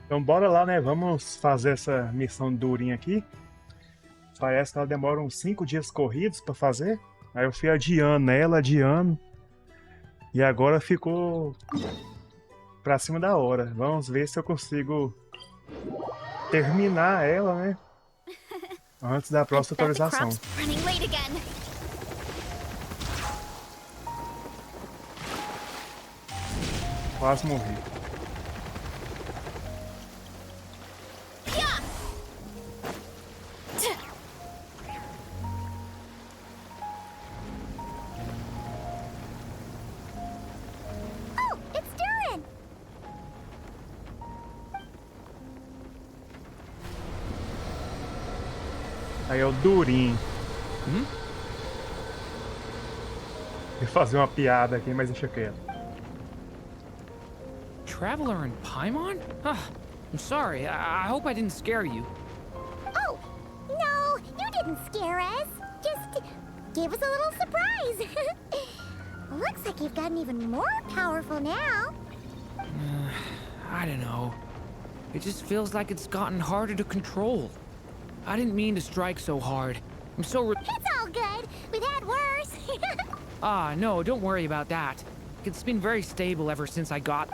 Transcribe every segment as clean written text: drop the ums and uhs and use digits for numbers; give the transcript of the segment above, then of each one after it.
Então bora lá, né? Vamos fazer essa missão do DURIN aqui. Parece que ela demora uns 5 dias corridos pra fazer. Aí eu fui adiando ela, adiando. E agora ficou pra cima da hora. Vamos ver se eu consigo terminar ela, né? Antes da I próxima bet the atualização. crop's running late again. Quase morri. Yeah. Oh, it's DURIN. Aí é o DURIN. Vou fazer uma piada aqui, mas deixa quieto. Traveler in Paimon? I'm sorry. I hope I didn't scare you. Oh, no, you didn't scare us. Just gave us a little surprise. Looks like you've gotten even more powerful now. I don't know. It just feels like it's gotten harder to control. I didn't mean to strike so hard. I'm so It's all good. We've had worse. no, don't worry about that. It's been very stable ever since I got...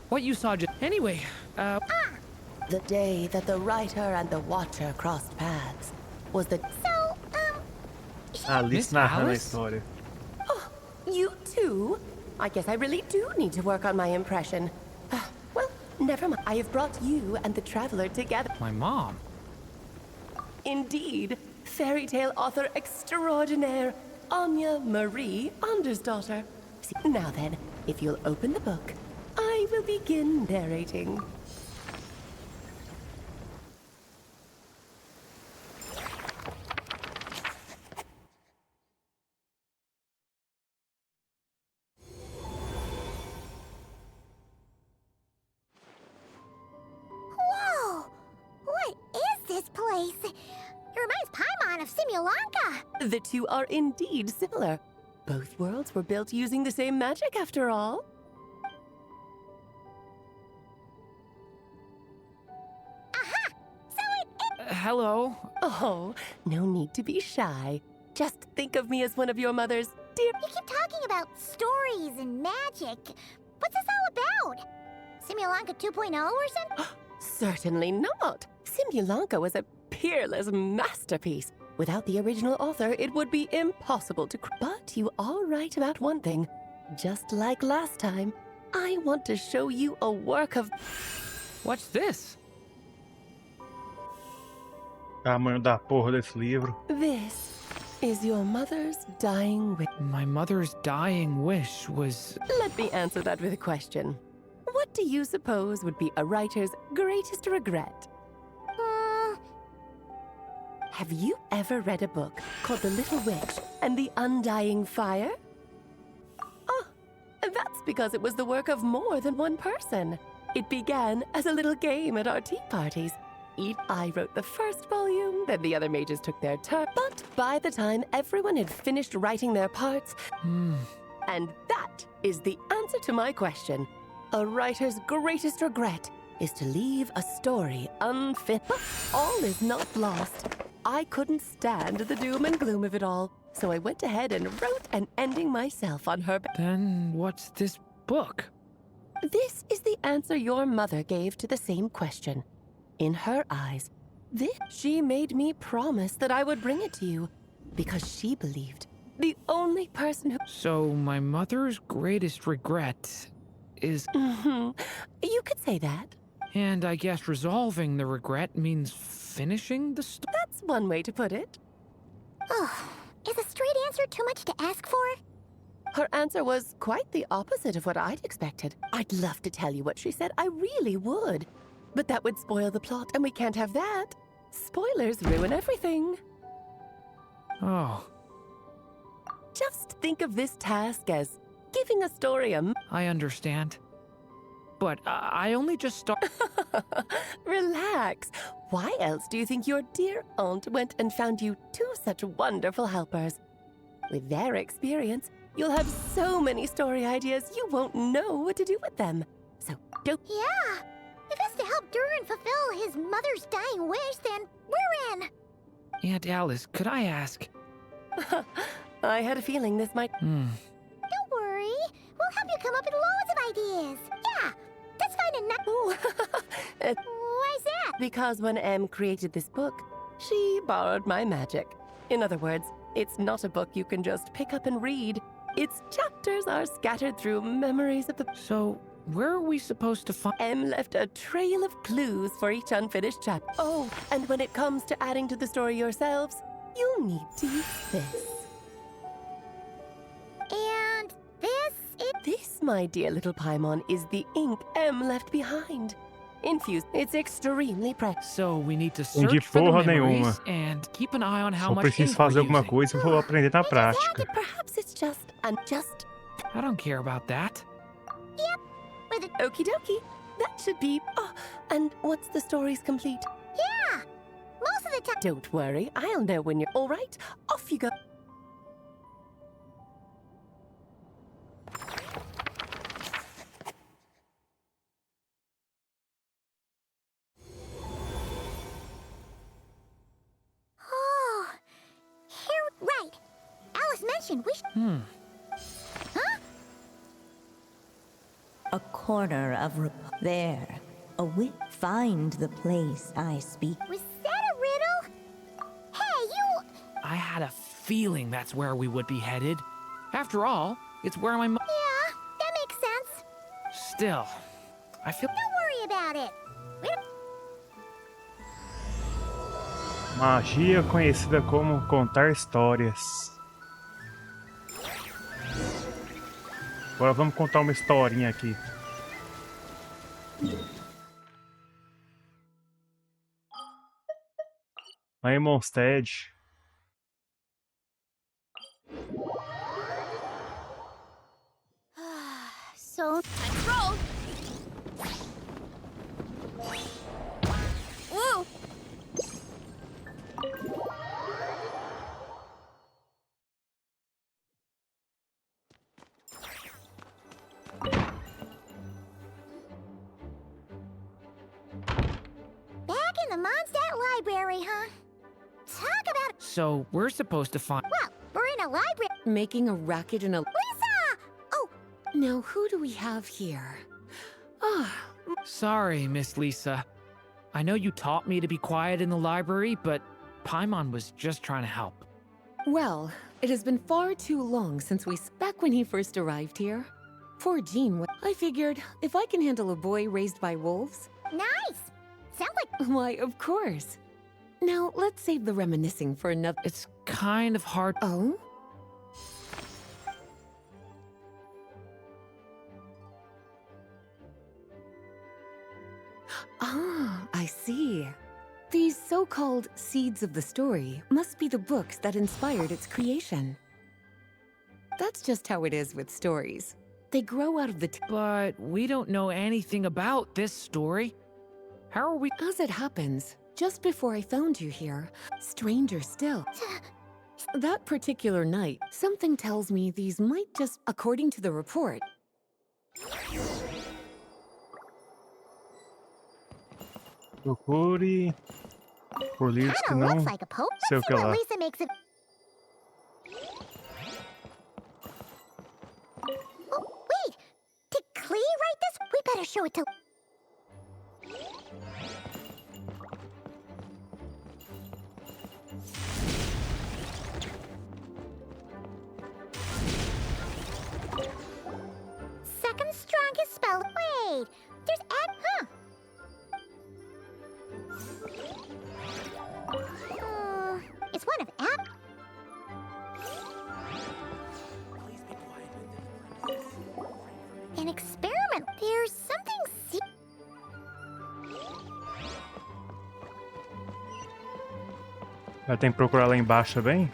what you saw just... Anyway, The day that the writer and the watcher crossed paths was the... So, Alice Miss narrando a Alice? história. You too? I guess I really do need to work on my impression. Well, never mind. I have brought you and the traveler together. my mom. Indeed, fairy tale author extraordinaire, Anya Marie Andersdottir. See, now then, if you'll open the book, I will begin narrating. whoa! What is this place? It reminds Paimon of Simulanka. The two are indeed similar. Both worlds were built using the same magic, after all. Hello? Oh, no need to be shy. Just think of me as one of your mother's dear... You keep talking about stories and magic. What's this all about? Simulanka 2.0 or something? Certainly not. Simulanka was a peerless masterpiece. Without the original author, it would be impossible to... But you are right about one thing. Just like last time, I want to show you a work of... What's this? Tamanho da porra desse livro. This is your mother's dying wish. My mother's dying wish was... Let me answer that with a question. What do you suppose would be a writer's greatest regret? Have you ever read a book called The Little Witch and the Undying Fire? Oh, that's because it was the work of more than one person. It began as a little game at our tea parties. I wrote the first volume, then the other mages took their turn. But by the time everyone had finished writing their parts, and that is the answer to my question. A writer's greatest regret is to leave a story unfit. But all is not lost. I couldn't stand the doom and gloom of it all, so I went ahead and wrote an ending myself on her. Then what's this book? This is the answer your mother gave to the same question. In her eyes, she made me promise that I would bring it to you, because she believed the only person who... So my mother's greatest regret is... You could say that. And I guess resolving the regret means finishing the story? That's one way to put it. Oh, is a straight answer too much to ask for? Her answer was quite the opposite of what I'd expected. I'd love to tell you what she said, I really would. But that would spoil the plot, and we can't have that. Spoilers ruin everything. Oh, Just think of this task as giving a story a... I understand. But I only just started... Relax. Why else do you think your dear aunt went and found you two such wonderful helpers? With their experience, you'll have so many story ideas you won't know what to do with them. So don't... Yeah. If it's to help DURIN his mother's dying wish, then we're in. Aunt Alice, could I ask? I had a feeling this might. Don't worry. We'll help you come up with loads of ideas. Yeah, let's find a nut. Ooh. Why's that? Because when Em created this book, she borrowed my magic. In other words, it's not a book you can just pick up and read. Its chapters are scattered through memories of the. So, where are we supposed to find? Em left a trail of clues for each unfinished chapter. Oh, and when it comes to adding to the story yourselves, you'll need to use this. And this is... This, my dear little Paimon, is the ink Em left behind. Infused. It's extremely precious. So we need to Entendi search for the porra memories nenhuma. and keep an eye on how Só much preciso ink we're fazer alguma using. coisa e vou aprender na prática. Perhaps it's just. I don't care about that. with it. Okie dokie. That should be. Oh, and once the story's complete. Yeah, most of the time. Don't worry, I'll know when you're all right. Off you go. Oh, here, right. Alice mentioned we should... Huh? A corner of there. A wit find the place I speak. Was that a riddle? Hey, you... I had a feeling that's where we would be headed. After all, it's where my Yeah, that makes sense. Still, I feel... Don't worry about it. We don't... Magia conhecida como contar histórias. Agora vamos contar uma historinha aqui. Lá em Mondstadt. So... Roll! Woo! Back in the Mondstadt library, huh? Talk about... So, we're supposed to find... Well, we're in a library... Making a racket in a... Lisa! Oh, Now, who do we have here? Ah, Sorry, Miss Lisa. I know you taught me to be quiet in the library, but Paimon was just trying to help. well, it has been far too long since back when he first arrived here. Poor Jean, I figured if I can handle a boy raised by wolves, nice! Sounds like... why, of course. Now, let's save the reminiscing for another... It's kind of hard... Oh? Ah, I see. These so-called seeds of the story must be the books that inspired its creation. That's just how it is with stories. They grow out of the... But we don't know anything about this story. How are we... As it happens, just before I found you here, stranger still, that particular night, something tells me these might just, according to the report, Procure por livros que Kinda não looks like a pope. sei o Let's que see what lá. Lisa makes it... Oh, wait! Did Clee write this? We better show it to... Second strongest spell. Wait, there's huh? It's one of app. An experiment. There's something. Ela tem que procurar lá embaixo também?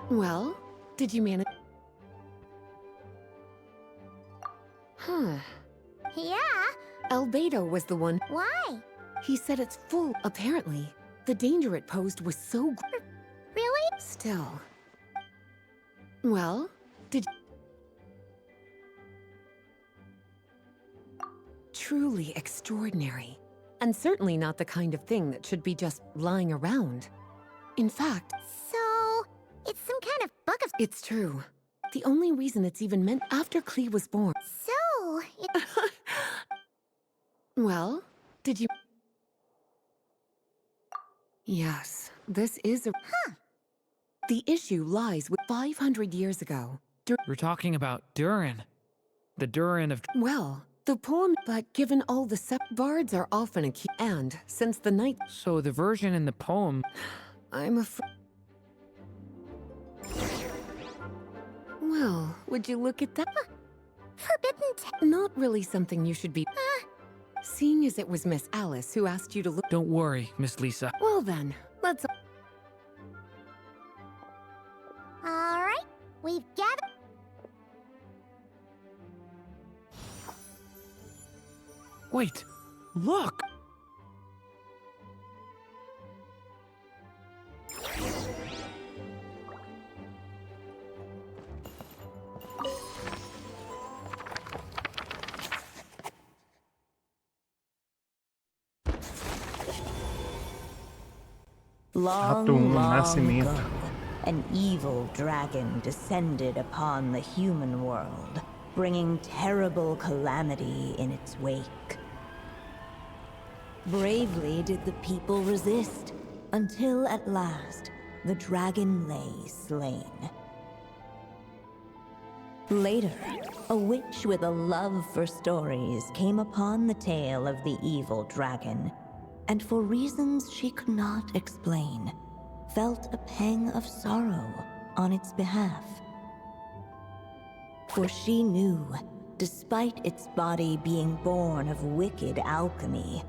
well, did you manage? Huh. Yeah. Albedo was the one. Why? He said it's full, apparently. The danger it posed was so Really? still. Well, did truly extraordinary. And certainly not the kind of thing that should be just lying around. In fact, So, it's some kind of book of... it's true. The only reason it's even meant after Klee was born. So, it... Well, did you... Yes, this is a... The issue lies with 500 years ago. We're talking about DURIN. The DURIN of... Well, the poem, but given all the bards are often accused, and since the night... So the version in the poem... I'm afraid... Well, would you look at that? Forbidden Not really something you should be... Seeing as it was Miss Alice who asked you to look... Don't worry, Miss Lisa. Well then, let's... Alright, we've gathered... Wait! Look! Long, Ato long nascimento. ago, an evil dragon descended upon the human world, bringing terrible calamity in its wake. Bravely did the people resist, until at last the dragon lay slain. Later, a witch with a love for stories came upon the tale of the evil dragon, and for reasons she could not explain, felt a pang of sorrow on its behalf. For she knew, despite its body being born of wicked alchemy,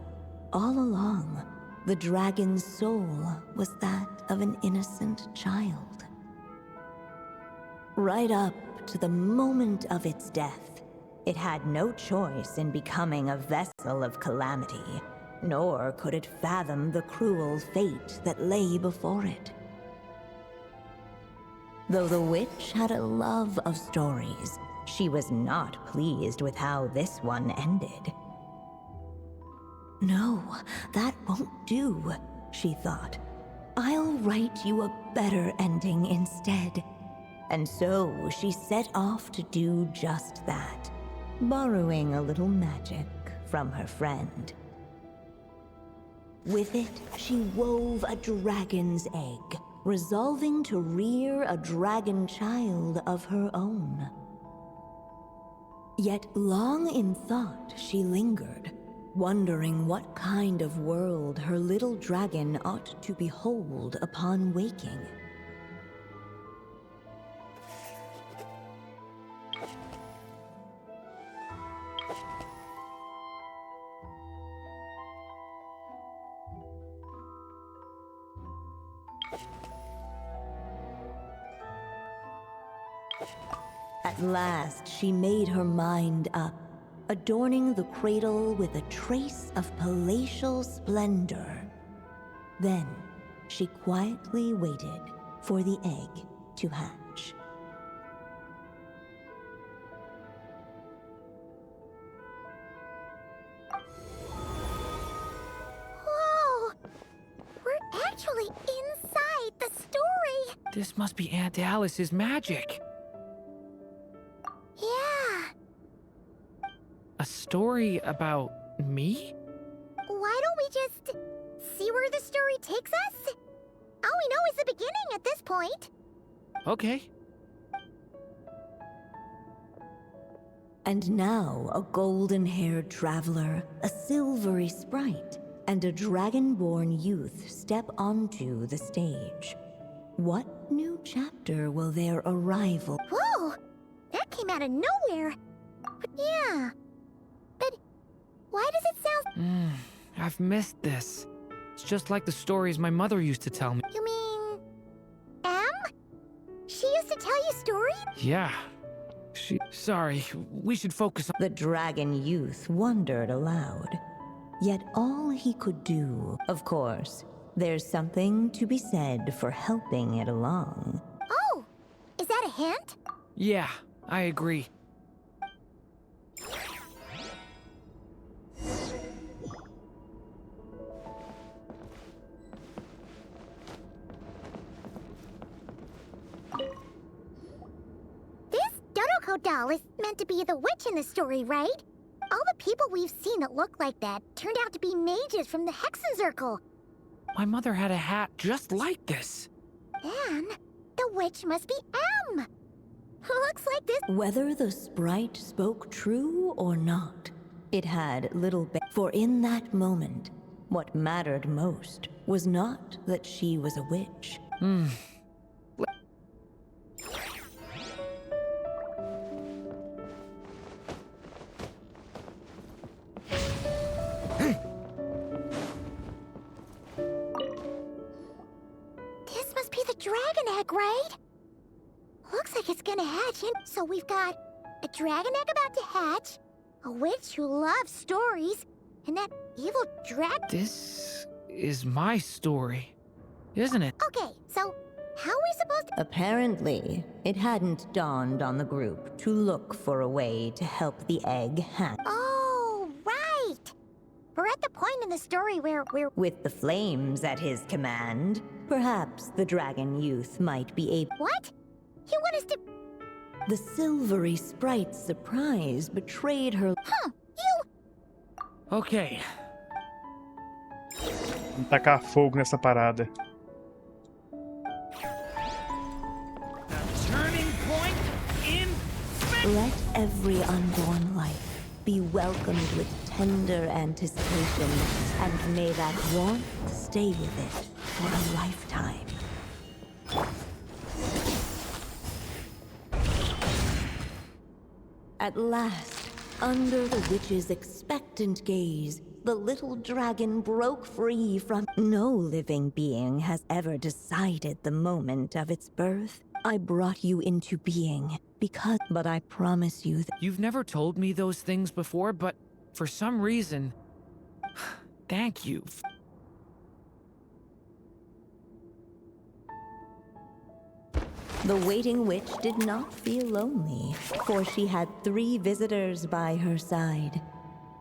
all along, the dragon's soul was that of an innocent child. Right up to the moment of its death, it had no choice in becoming a vessel of calamity, nor could it fathom the cruel fate that lay before it. Though the witch had a love of stories, she was not pleased with how this one ended. No, that won't do, she thought. I'll write you a better ending instead. And so she set off to do just that, borrowing a little magic from her friend. With it, she wove a dragon's egg, resolving to rear a dragon child of her own. Yet long in thought she lingered, wondering what kind of world her little dragon ought to behold upon waking. At last, she made her mind up, adorning the cradle with a trace of palatial splendor. Then, she quietly waited for the egg to hatch. Whoa! We're actually inside the story! This must be Aunt Alice's magic. Yeah. A story about me? Why don't we just see where the story takes us? All we know is the beginning at this point. Okay. And now a golden-haired traveler, a silvery sprite, and a dragon-born youth step onto the stage. What new chapter will their arrival... Whoa! That came out of nowhere. Yeah. But why does it sound... I've missed this. It's just like the stories my mother used to tell me. You mean... Em? She used to tell you stories? Yeah. Sorry, we should focus on... The dragon youth wondered aloud. Yet all he could do, of course, there's something to be said for helping it along. Oh! Is that a hint? Yeah, I agree. doll is meant to be the witch in the story, right? All the people we've seen that look like that turned out to be mages from the Hexenzirkel. My mother had a hat just like this. Then, the witch must be M. Looks like this. Whether the sprite spoke true or not, it had little for in that moment, what mattered most was not that she was a witch. This must be the dragon egg, right? Looks like it's gonna hatch in. So we've got a dragon egg about to hatch, a witch who loves stories, and that evil This is my story, isn't it? Okay, so how are we supposed to... Apparently, it hadn't dawned on the group to look for a way to help the egg hatch. Oh, right! We're at the point in the story where we're... With the flames at his command, perhaps the dragon youth might be able... What? You want us to... The silvery sprite's surprise betrayed her... Huh, you... Okay, Vamos tacar fogo nessa parada. the turning point in... Let every unborn life be welcomed with tender anticipation, and may that warmth stay with it for a lifetime. At last, under the witch's expectant gaze, the little dragon broke free from... No living being has ever decided the moment of its birth. I brought you into being because... But I promise you that... You've never told me those things before, but for some reason... Thank you. The waiting witch did not feel lonely, for she had 3 visitors by her side.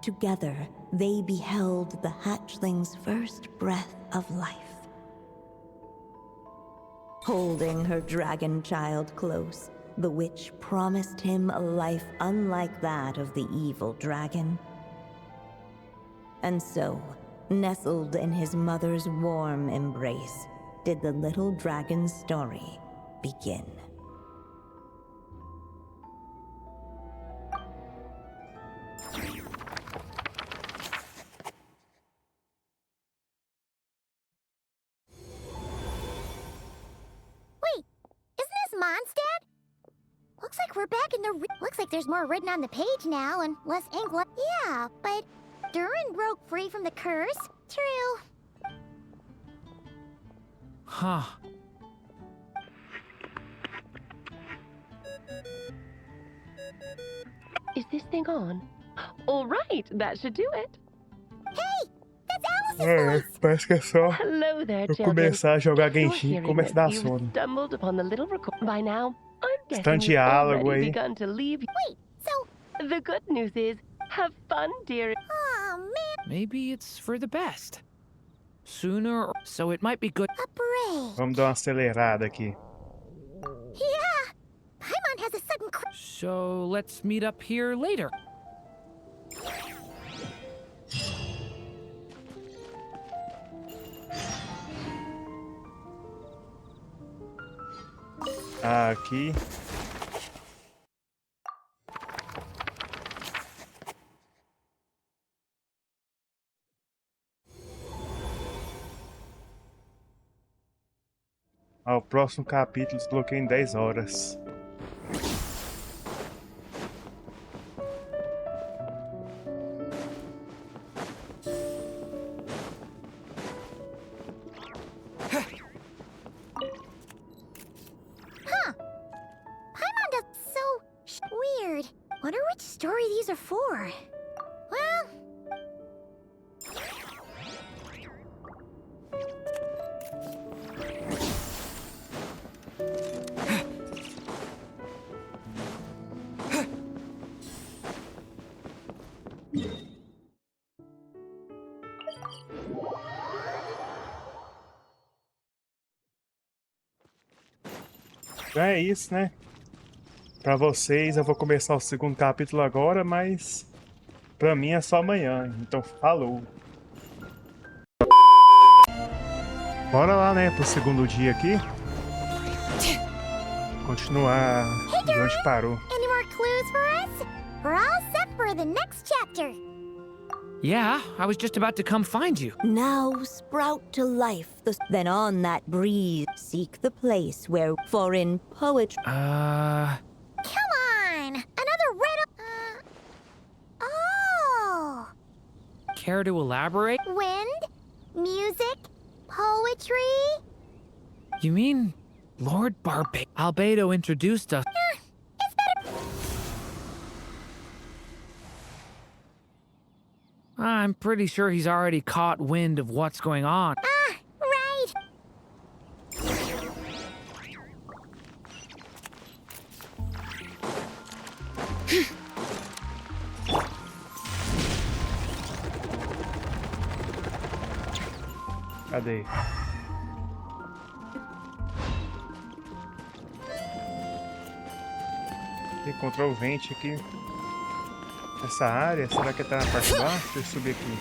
Together, they beheld the hatchling's first breath of life. Holding her dragon child close, the witch promised him a life unlike that of the evil dragon. And so, nestled in his mother's warm embrace, did the little dragon's story begin. Wait, isn't this Mondstadt? Looks like we're back in the... Looks like there's more written on the page now and less ink left. Yeah, but Durin broke free from the curse. True. Huh. Is this thing on? All right, that should do it. Hey, that's Alice's voice. Parece que é só Hello there, eu children. começar a jogar If you're Genshin e hearing começa a dar this, sono. you've stumbled upon the little record by now. I'm guessing Tanto you've diálogo already aí. begun to leave. Wait, so... The good news is, have fun, dear. Oh, man, Maybe it's for the best. Sooner or... So it might be good... a break. Vamos dar uma acelerada aqui. Yeah, Paimon has a sudden... So let's meet up here later. Aqui. O próximo capítulo desbloqueia em 10 horas. Paimon does weird. Wonder which story these are for. Well... É isso, né? Pra vocês, eu vou começar o segundo capítulo agora, mas pra mim é só amanhã. Então, falou. Bora lá, né, pro segundo dia aqui. Continuar de onde parou. Any more clues for us? We're all set for the next chapter. Yeah, I was just about to come find you. Now sprout to life, then on that breeze seek the place where, for in poetry. Come on! Another riddle? Oh! Care to elaborate? Wind? Music? Poetry? You mean Lord Albedo introduced us? I'm pretty sure he's already caught wind of what's going on. Ah, right! Cadê? Encontrou o vente aqui. Essa área, será que tá na parte de baixo? Deixa eu subir aqui.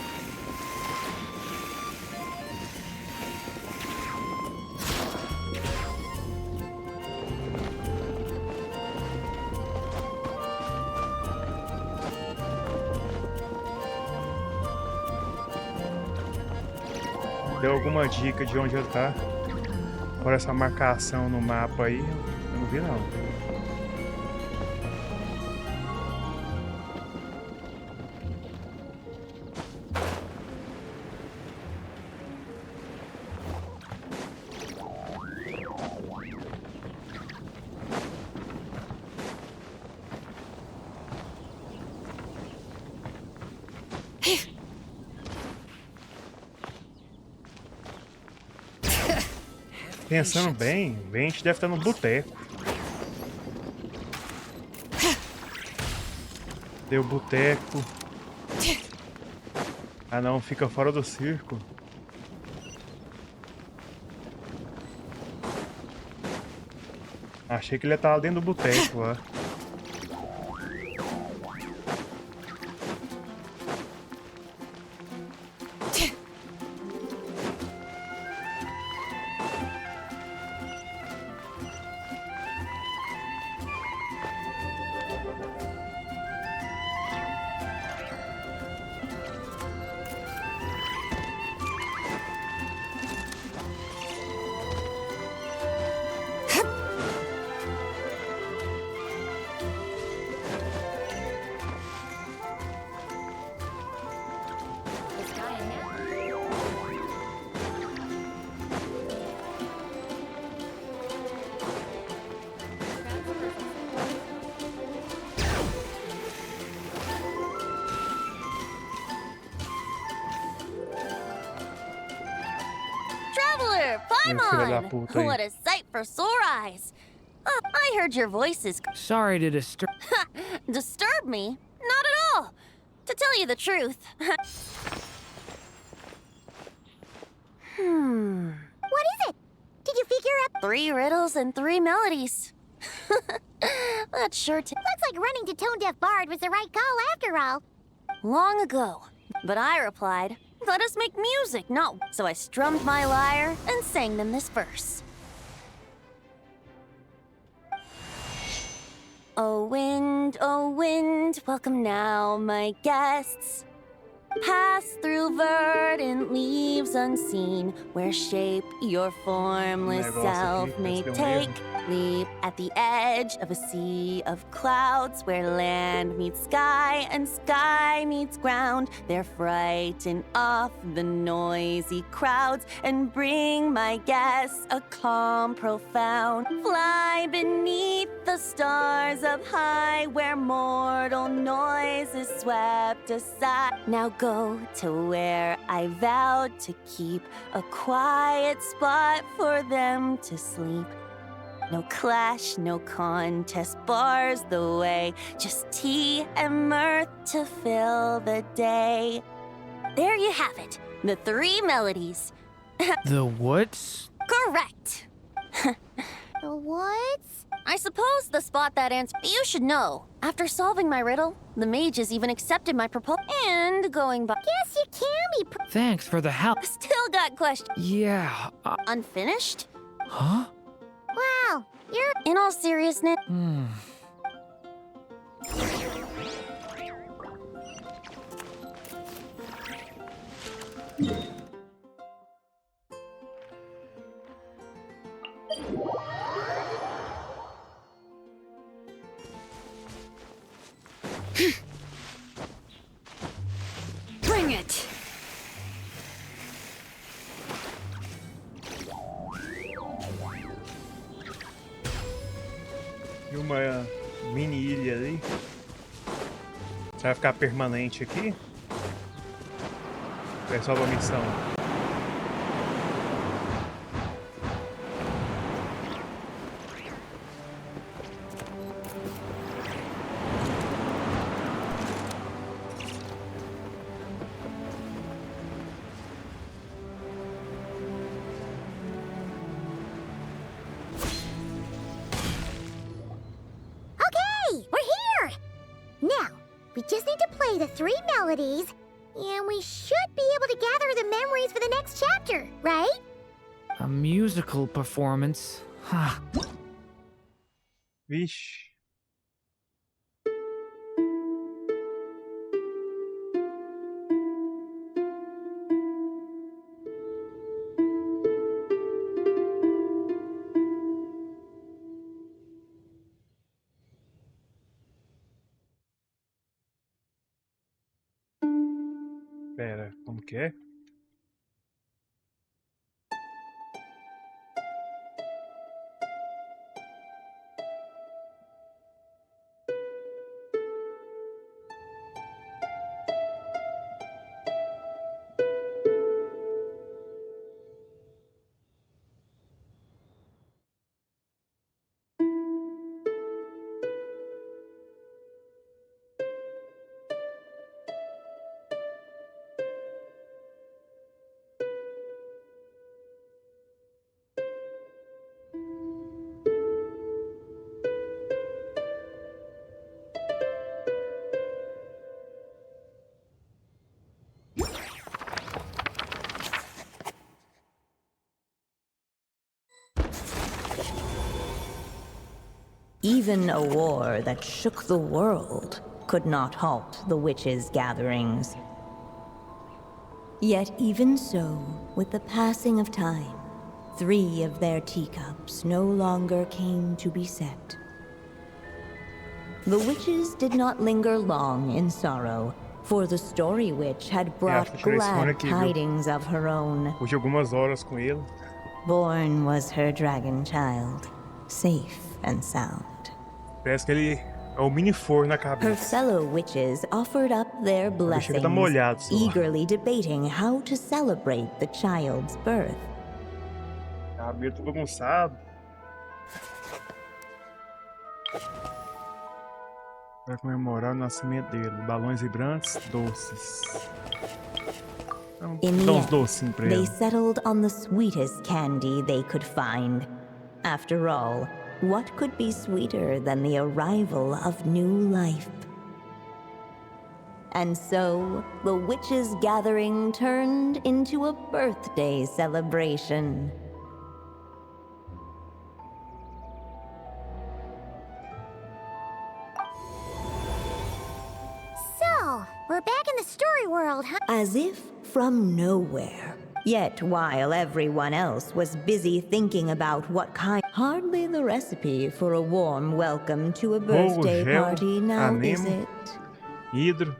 Deu alguma dica de onde ele tá? Por essa marcação no mapa aí, eu não vi não. Pensando bem, o vente deve estar no boteco. Deu boteco. Ah não, fica fora do círculo. Achei que ele estava dentro do boteco lá. Paimon! What a sight for sore eyes! I heard your voices. Sorry to disturb. Disturb me? Not at all! To tell you the truth. What is it? Did you figure out 3 riddles and 3 melodies? That's sure to... Looks like running to Tone Deaf Bard was the right call after all. Long ago. But I replied, let us make music, not... So I strummed my lyre and sang them this verse. Oh wind, welcome now, my guests. Pass through verdant leaves unseen, where shape your formless self may take. Leap at the edge of a sea of clouds, where land meets sky and sky meets ground. There frighten off the noisy crowds and bring my guests a calm profound. Fly beneath the stars up high, where mortal noise is swept aside. Now go to where I vowed to keep a quiet spot for them to sleep. No clash, no contest bars the way, just tea and mirth to fill the day. There you have it, the 3 melodies. The woods? Correct. The woods? I suppose the spot that answer. You should know. After solving my riddle, the mages even accepted my proposal. And going by. Guess you can be. Thanks for the help. Still got questions. Yeah. Unfinished? Huh? Wow, you're. In all seriousness. Bring it! E uma mini ilha ali. Você vai ficar permanente aqui? É só uma missão. Okay, we're here! Now, we just need to play the 3 melodies, and we should be able to gather the memories for the next chapter, right? A musical performance. Huh. Vixe. Pera, como que é? Even a war that shook the world could not halt the witches' gatherings. Yet even so, with the passing of time, 3 of their teacups no longer came to be set. The witches did not linger long in sorrow, for the story witch had brought glad tidings of her own. Hoje algumas horas com ele. Born was her dragon child, safe and sound. Parece que ele é o mini forno na Her cabeça. fellow witches offered up their Chega a dar blessings, uma olhada só. eagerly debating how to celebrate the child's birth. Cabelo todo bagunçado. Para comemorar o nascimento dele. Balões vibrantes, doces. In the Dá uns end, docinhos pra they ele. settled on the sweetest candy they could find. After all, what could be sweeter than the arrival of new life? And so, the witches' gathering turned into a birthday celebration. So, we're back in the story world, huh? As if from nowhere. Yet while everyone else was busy thinking about what kind... Hardly the recipe for a warm welcome to a birthday gel, party now, is anemo. it? Hidro.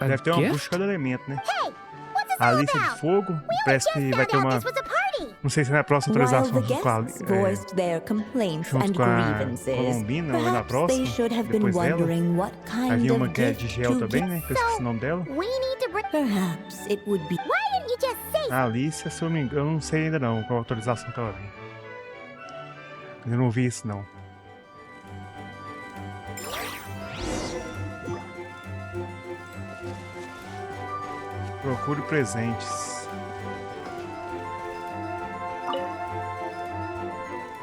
A Deve ter uma gift? bucha de cada elemento, né? Hey, what's this A all lista de about? fogo. Parece que vai ter Found uma... out this was a party. Não sei se é na próxima While atualização the com a, guests voiced their complaints junto and com a grievances, Colombina, ou é na perhaps they próxima, should have been depois dela. wondering what kind Havia uma of que é de gift gel to também, give. né? Que eu esqueci o nome dela. We need to bring. Perhaps it would be... Why didn't you just say A Alicia, se eu não me engano, eu não sei ainda não qual a atualização que ela vem. Eu não vi isso não. Procure presentes.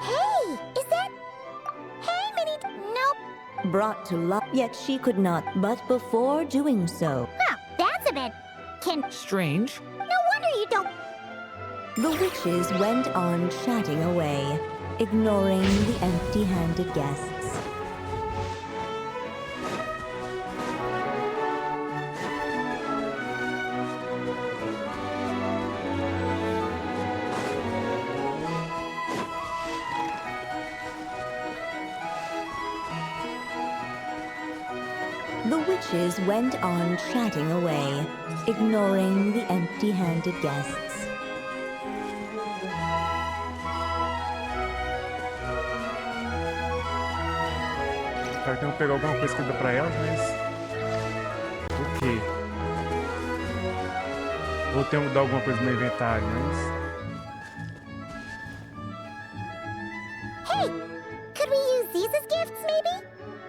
Hey, is that? brought to life, yet she could not. But before doing so, Huh, that's a bit... Strange. No wonder you don't... the witches went on chatting away, ignoring the empty-handed guests. The witches went on chatting away, ignoring the empty-handed guests. Será que eu pegar alguma coisa que dá pra elas, mas... O quê? Vou ter que dar alguma coisa no meu inventário, mas... Hey! Could we use these as gifts, maybe?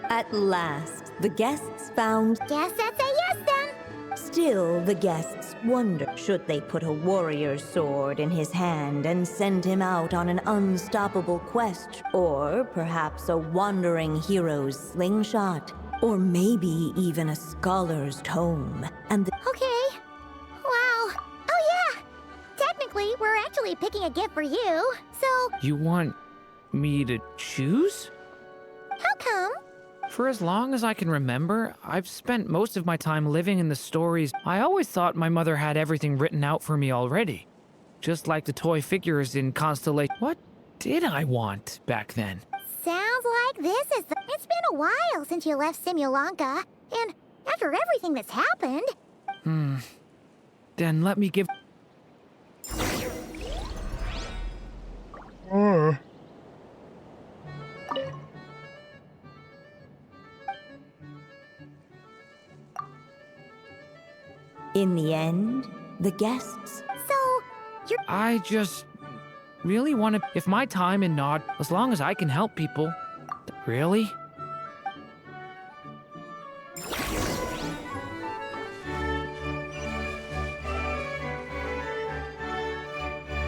At last, the guests found... Guess that's a yes, then. Still, the guests wondered, should they put a warrior's sword in his hand and send him out on an unstoppable quest, or perhaps a wandering hero's slingshot, or maybe even a scholar's tome, and the... Okay. Wow. Oh, yeah. Technically, we're actually picking a gift for you, so You want me to choose? how come? For as long as I can remember, I've spent most of my time living in the stories. I always thought my mother had everything written out for me already. Just like the toy figures in Constellation. What did I want back then? Sounds like this is the... It's been a while since you left Simulanka, and after everything that's happened... Then let me give... In the end, the guests... So, you're... I just really want to... If my time in Nod, as long as I can help people... Really?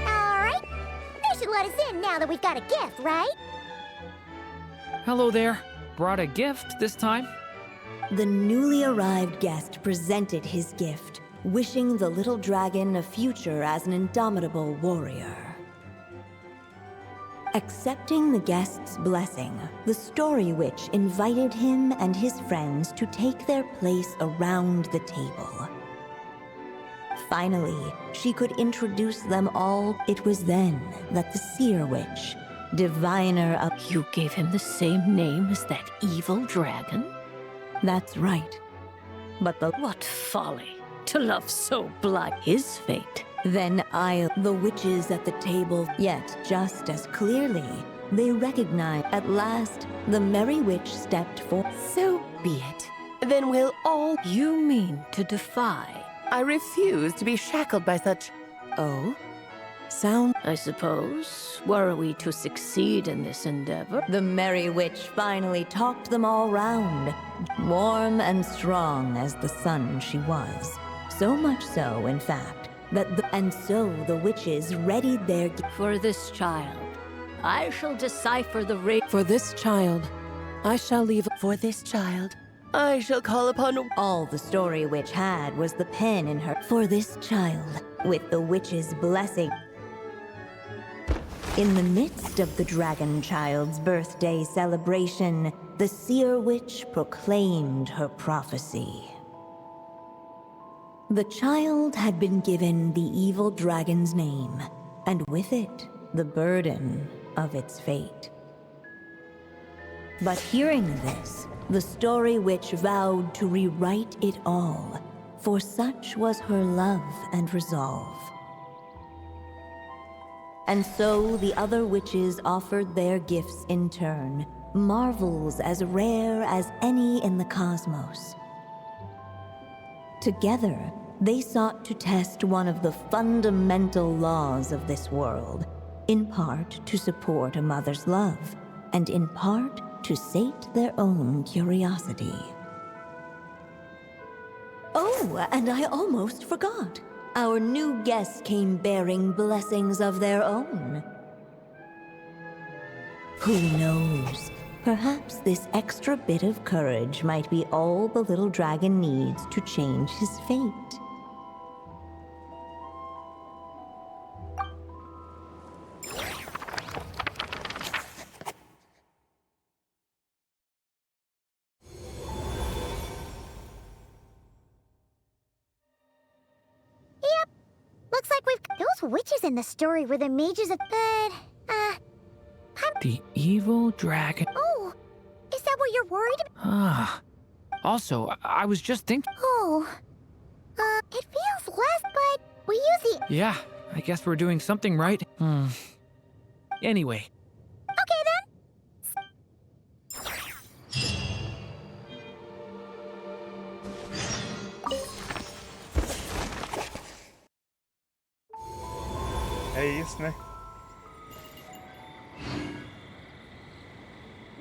Alright. They should let us in now that we've got a gift, right? Hello there. Brought a gift this time? The newly arrived guest presented his gift, wishing the little dragon a future as an indomitable warrior. Accepting the guest's blessing, the story witch invited him and his friends to take their place around the table. Finally, she could introduce them all. It was then that the seer witch, diviner of... You gave him the same name as that evil dragon? That's right. But the... What folly, to love so blind. His fate. Then the witches at the table, yet just as clearly, they recognized. At last, the merry witch stepped forth. So be it. Then we'll all... You mean to defy? I refuse to be shackled by such... Oh? Sound... I suppose, were we to succeed in this endeavor... The merry witch finally talked them all round, warm and strong as the sun she was. So much so, in fact, that and so the witches readied their... For this child, I shall decipher the rate... For this child, I shall leave. For this child, I shall call upon... All the story witch had was the pen in her... For this child, with the witch's blessing. In the midst of the dragon child's birthday celebration, the seer witch proclaimed her prophecy. The child had been given the evil dragon's name, and with it, the burden of its fate. But hearing this, the story witch vowed to rewrite it all, for such was her love and resolve. And so the other witches offered their gifts in turn, marvels as rare as any in the cosmos. Together, they sought to test one of the fundamental laws of this world, in part to support a mother's love, and in part to sate their own curiosity. Oh, and I almost forgot. Our new guests came bearing blessings of their own. Who knows? Perhaps this extra bit of courage might be all the little dragon needs to change his fate. Yep. Looks like we've... Those witches in the story were the mages of... The evil dragon. Oh, is that what you're worried about? Ah. Also, I was just thinking. Oh, it feels less, but we use the... Yeah, I guess we're doing something right. Anyway. Okay then. É isso, né?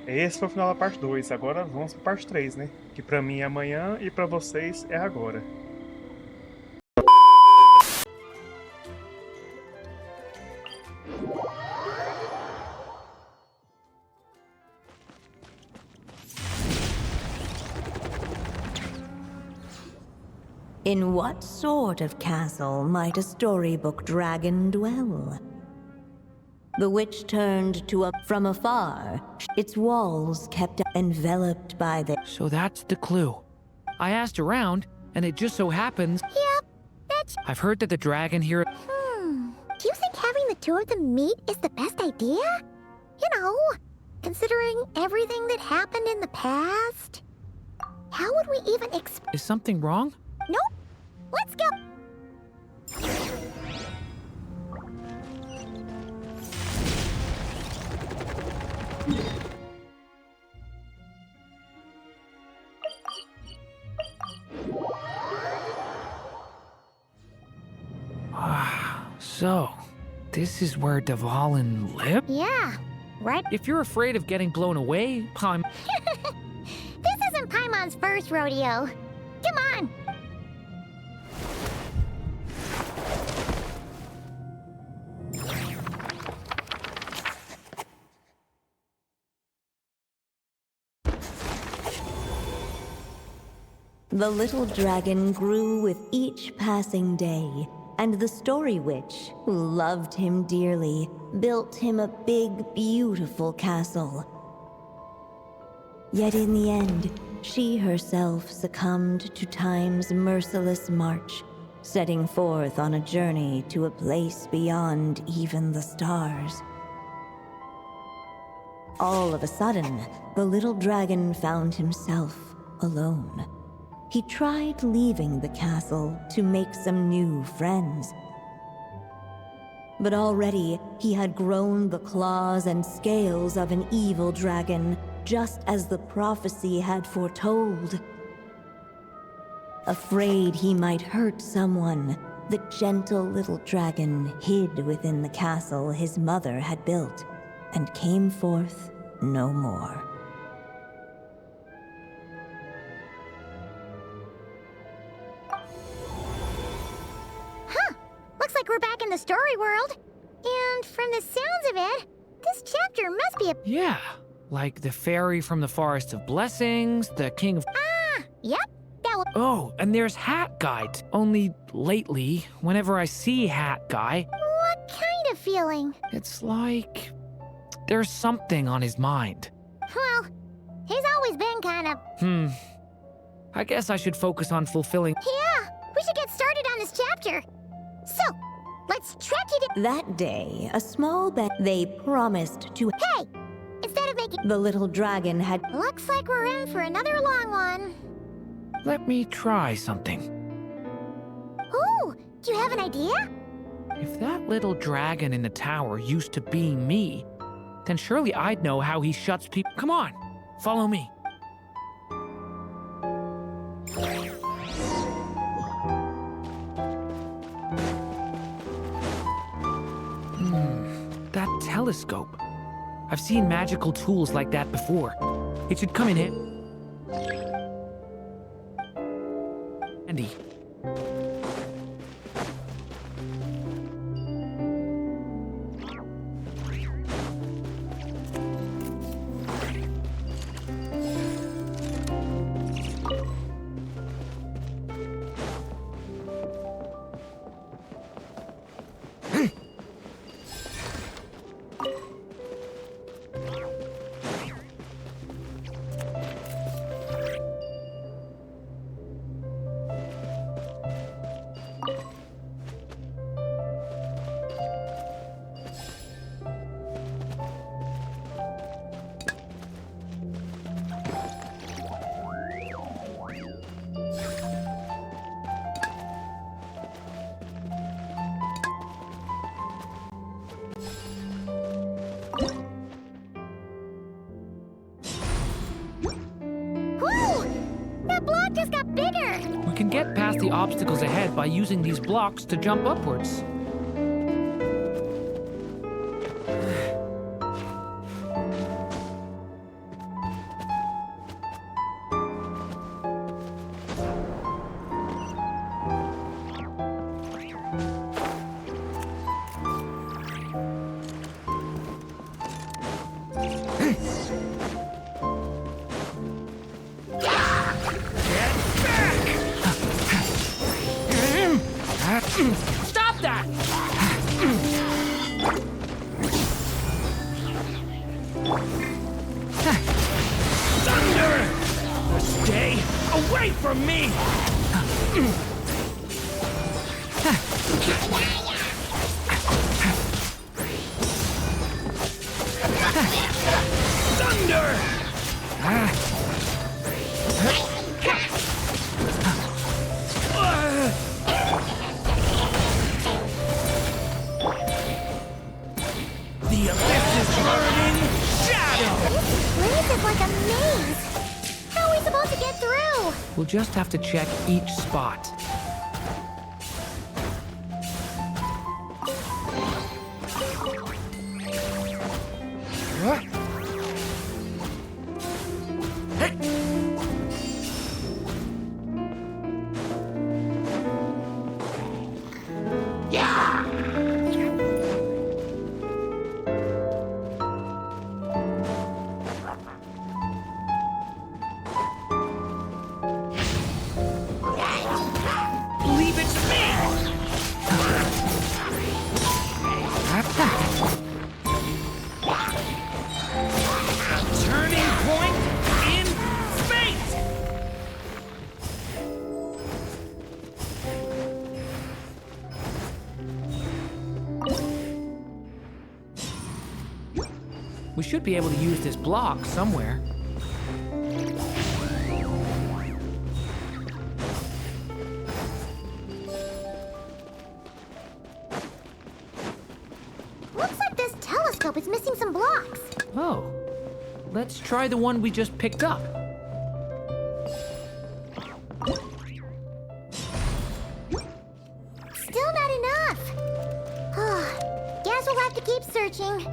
Esse foi o final da parte 2. Agora vamos pra parte 3, né? Que pra mim é amanhã e pra vocês é agora. In what sort of castle might a storybook dragon dwell? The witch turned to from afar, its walls kept enveloped by the... So that's the clue. I asked around, and it just so happens... Yep, that's... I've heard that the dragon here... Do you think having the two of them meet is the best idea? You know, considering everything that happened in the past? How would we even Is something wrong? Nope. Let's go. So, this is where Dvalin lived? Yeah, right. If you're afraid of getting blown away, Paimon... This isn't Paimon's first rodeo. Come on. The little dragon grew with each passing day, and the story witch, who loved him dearly, built him a big, beautiful castle. Yet in the end, she herself succumbed to time's merciless march, setting forth on a journey to a place beyond even the stars. All of a sudden, the little dragon found himself alone. He tried leaving the castle to make some new friends. But already, he had grown the claws and scales of an evil dragon, just as the prophecy had foretold. Afraid he might hurt someone, the gentle little dragon hid within the castle his mother had built, and came forth no more. Looks like we're back in the story world. And from the sounds of it, this chapter must be a... Yeah, like the fairy from the Forest of Blessings, the king of... Yep, that was... Oh, and there's Hat Guy. Only lately, whenever I see Hat Guy... What kind of feeling? It's like... there's something on his mind. Well, he's always been kind of... I guess I should focus on fulfilling... Yeah, we should get started on this chapter. So, let's track you to... That day, a small bet they promised to... Hey! Instead of making... The little dragon had... Looks like we're in for another long one. Let me try something. Ooh, do you have an idea? If that little dragon in the tower used to be me, then surely I'd know how he shuts people... Come on, follow me. That telescope. I've seen magical tools like that before. It should come in handy. We can get past the obstacles ahead by using these blocks to jump upwards. Stop that! Thunder! Stay away from me! Thunder! The abyss is burning shadow! This place is like a maze. How are we supposed to get through? We'll just have to check each spot. Believe it's me! Turning point in fate! We should be able to use this block somewhere. Looks like this telescope is missing some blocks. Oh, let's try the one we just picked up. Still not enough. Guess we'll have to keep searching.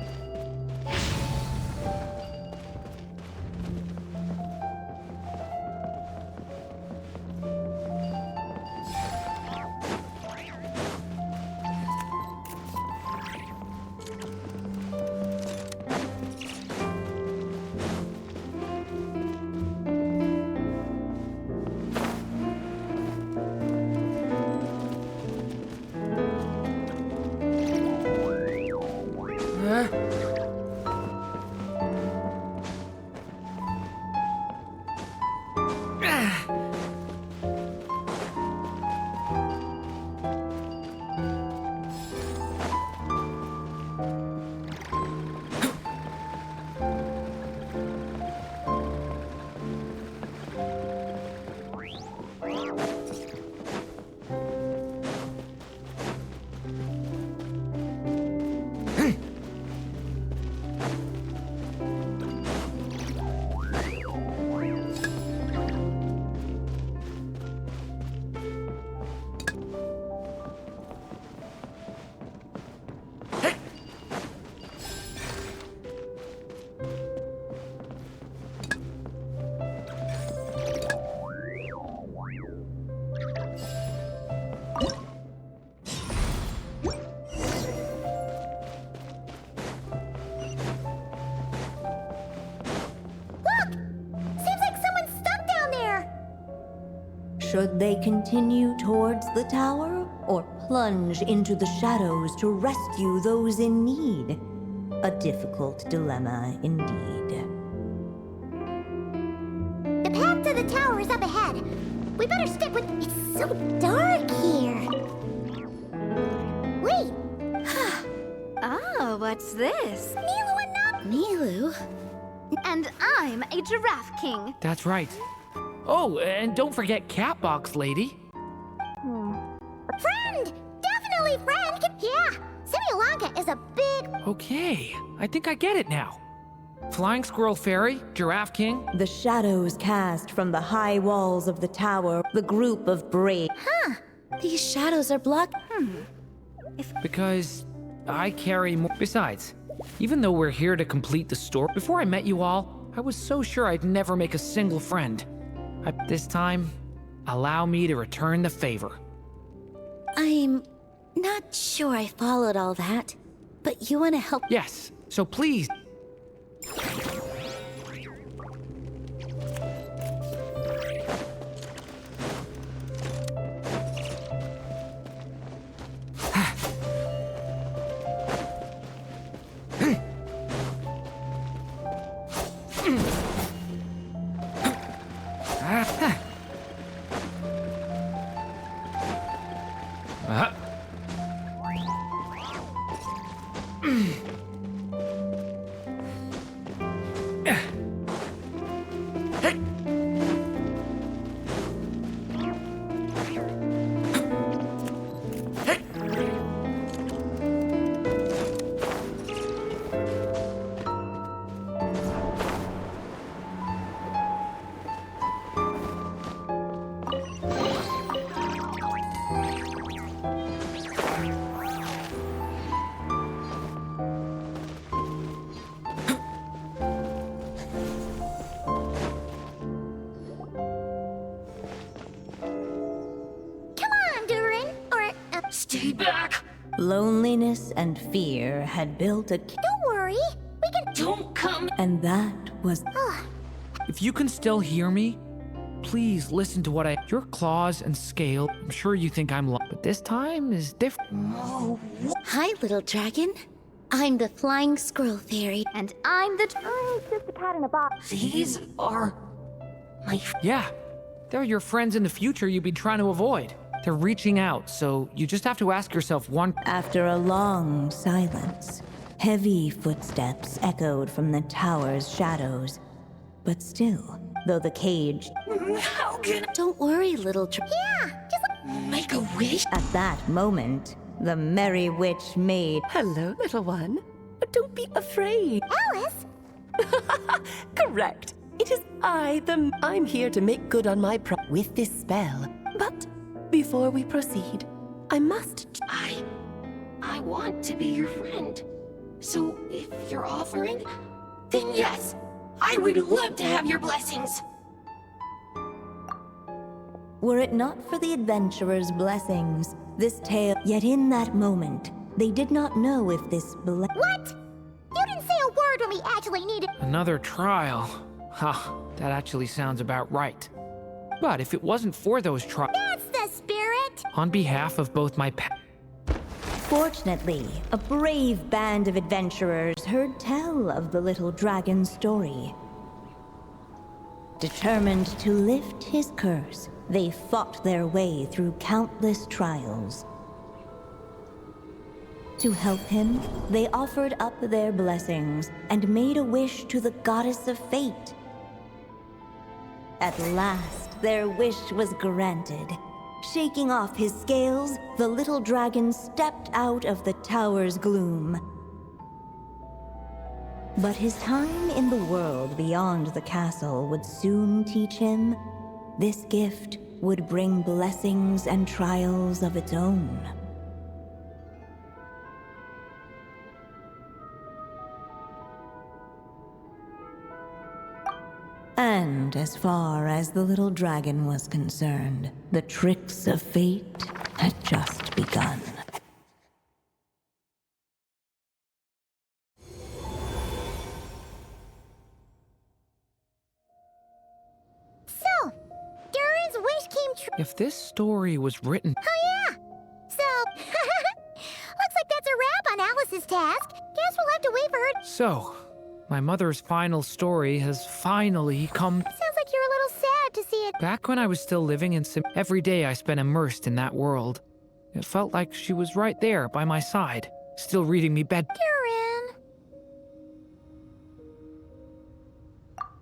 Should they continue towards the tower, or plunge into the shadows to rescue those in need? A difficult dilemma indeed. The path to the tower is up ahead. We better stick with... It's so dark here. Wait. Oh, what's this? Nilu and Nop... Nilu? And I'm a giraffe king. That's right. Oh, and don't forget Catbox Lady. Friend! Definitely friend! Yeah! Semi-Lanka is a big... Okay, I think I get it now. Flying Squirrel Fairy, Giraffe King. The shadows cast from the high walls of the tower, the group of brave. Huh. These shadows are blocked. Because I carry more. Besides, even though we're here to complete the story, before I met you all, I was so sure I'd never make a single friend. This time, allow me to return the favor. I'm not sure I followed all that, but you want to help? Yes, so please. Stay back! Loneliness and fear had built a... Don't worry, we can... Don't come! And that was... If you can still hear me, please listen to what Your claws and scale, I'm sure you think I'm but this time is different. Hi, little dragon. I'm the Flying Squirrel Fairy. And I'm the... just a cat in a box. These are... my... Yeah, they're your friends in the future you've been trying to avoid. They're reaching out, so you just have to ask yourself one... After a long silence, heavy footsteps echoed from the tower's shadows. But still, though the cage... How can Don't worry, little Yeah, just I make a wish? At that moment, the merry witch made... Hello, little one. Don't be afraid. Alice! Correct. It is I'm here to make good on my with this spell. But before we proceed, I must... I want to be your friend. So if you're offering, then yes, I would love to have your blessings. Were it not for the adventurer's blessings, this tale... Yet in that moment, they did not know if this What? You didn't say a word when we actually needed... Another trial. Ha, that actually sounds about right. But if it wasn't for those trials... That's the spirit! On behalf of both my Fortunately, a brave band of adventurers heard tell of the little dragon's story. Determined to lift his curse, they fought their way through countless trials. To help him, they offered up their blessings and made a wish to the goddess of fate. At last, their wish was granted. Shaking off his scales, the little dragon stepped out of the tower's gloom. But his time in the world beyond the castle would soon teach him this gift would bring blessings and trials of its own. And as far as the little dragon was concerned, the tricks of fate had just begun. So, Durin's wish came true. If this story was written... Oh yeah! So, looks like that's a wrap on Alice's task. Guess we'll have to wait for her. So, my mother's final story has finally come... Sounds like you're a little sad to see it. Back when I was still living in every day I spent immersed in that world. It felt like she was right there by my side, still reading me Durin!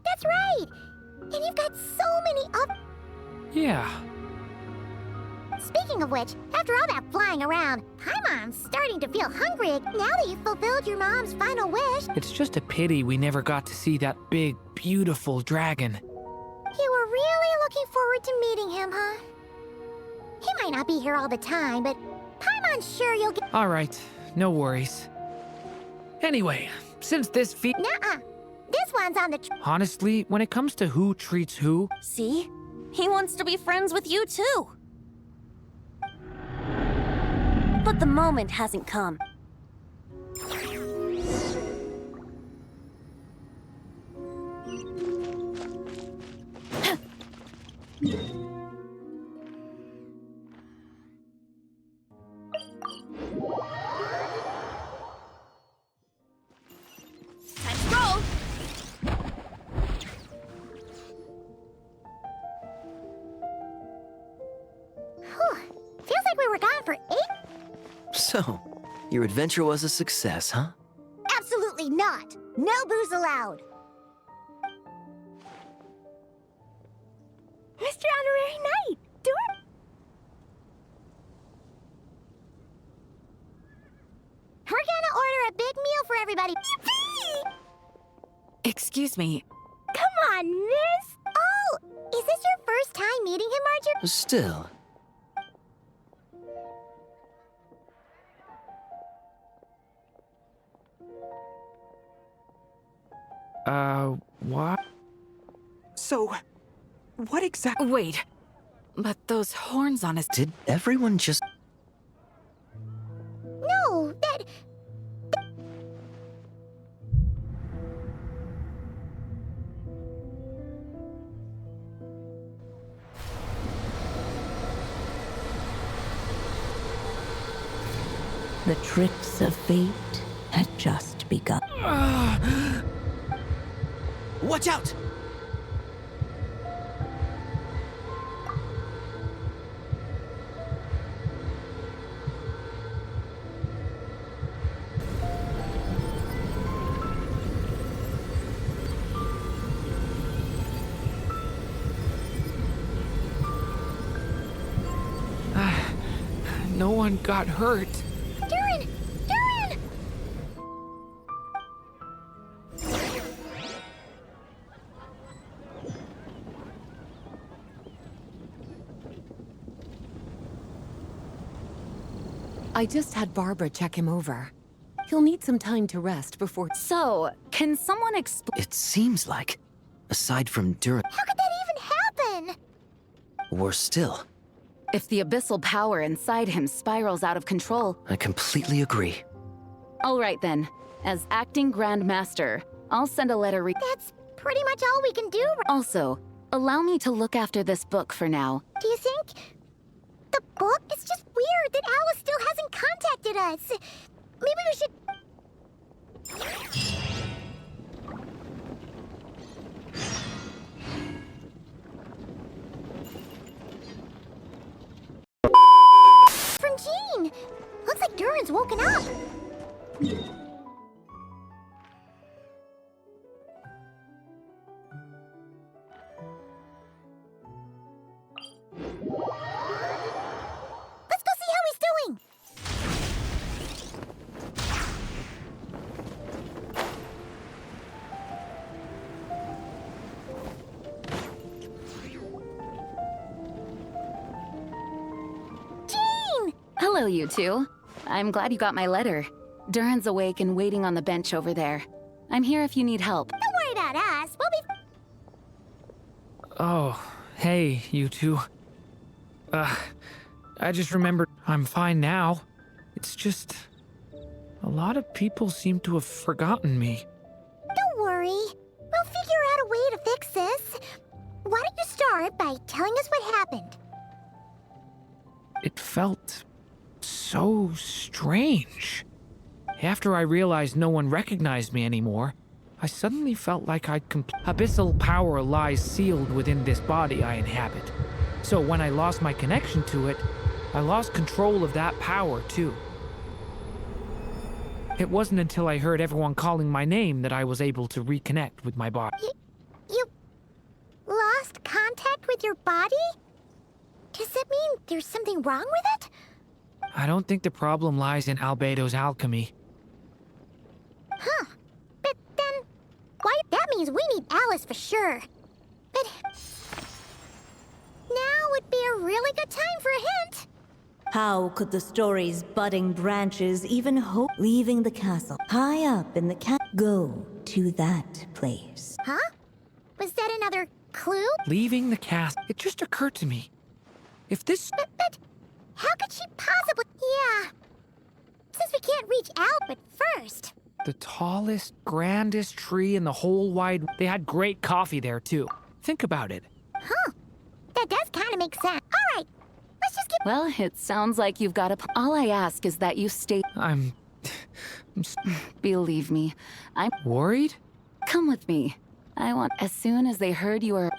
That's right! And you've got so many Yeah. Speaking of which, after all that flying around, Paimon's starting to feel hungry now that you've fulfilled your mom's final wish. It's just a pity we never got to see that big, beautiful dragon. You were really looking forward to meeting him, huh? He might not be here all the time, but Paimon's sure you'll get— Alright, no worries. Anyway, since this Nuh-uh. This one's on the— Honestly, when it comes to who treats who, See? He wants to be friends with you, too. But the moment hasn't come. Time to roll! Feels like we were gone for 8— So, your adventure was a success, huh? Absolutely not! No booze allowed! Mr. Honorary Knight! DURIN! We're gonna order a big meal for everybody. Yippee! Excuse me. Come on, miss! Oh, is this your first time meeting him, Marjorie? Still, what? So, what exactly— Wait, but those horns on his— did everyone just... No, that— The tricks of fate had just begun. Watch out! No one got hurt. DURIN! DURIN! I just had Barbara check him over. He'll need some time to rest before— So, can someone explain? It seems like, aside from DURIN, How could that even happen? worse still, If the abyssal power inside him spirals out of control. I completely agree. All right then. As acting Grand Master, I'll send a letter That's pretty much all we can do. Also, allow me to look after this book for now. Do you think the book? It's just weird that Alice still hasn't contacted us. Maybe we should— From Jean. Looks like DURIN's woken up. Let's go see how he's doing. Jean! Hello, you two. I'm glad you got my letter. Durin's awake and waiting on the bench over there. I'm here if you need help. Don't worry about us. We'll be— Oh, hey, you two. I just remembered I'm fine now. It's just... a lot of people seem to have forgotten me. Don't worry. We'll figure out a way to fix this. Why don't you start by telling us what happened? It felt so strange. After I realized no one recognized me anymore, I suddenly felt like abyssal power lies sealed within this body I inhabit. So when I lost my connection to it, I lost control of that power too. It wasn't until I heard everyone calling my name that I was able to reconnect with my body. You lost contact with your body? Does that mean there's something wrong with it? I don't think the problem lies in Albedo's alchemy. Huh. But then, why? That means we need Alice for sure. But now would be a really good time for a hint. How could the story's budding branches even hope leaving the castle? High up in the go to that place. Huh? Was that another clue? Leaving the castle. It just occurred to me. If this... But how could she possibly... Yeah. Since we can't reach Albert first. The tallest, grandest tree in the whole wide... They had great coffee there, too. Think about it. Huh. That does kind of make sense. All right. Let's just get... Well, it sounds like you've got a... All I ask is that you stay... I'm Believe me, I'm... Worried? Come with me. I want... As soon as they heard you were...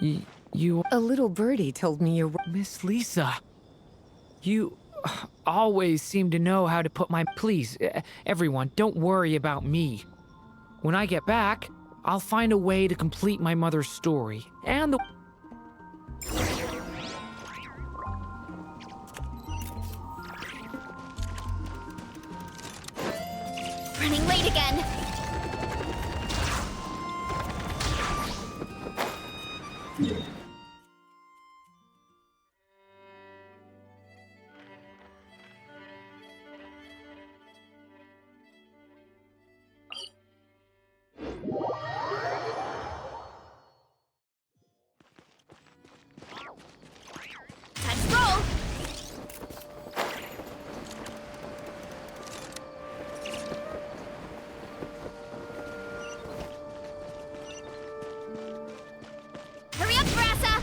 You... A little birdie told me you're... Miss Lisa. You always seem to know how to put my... Please, everyone, don't worry about me. When I get back, I'll find a way to complete my mother's story. And the... Running late again. Time to roll. Hurry up, Brassa!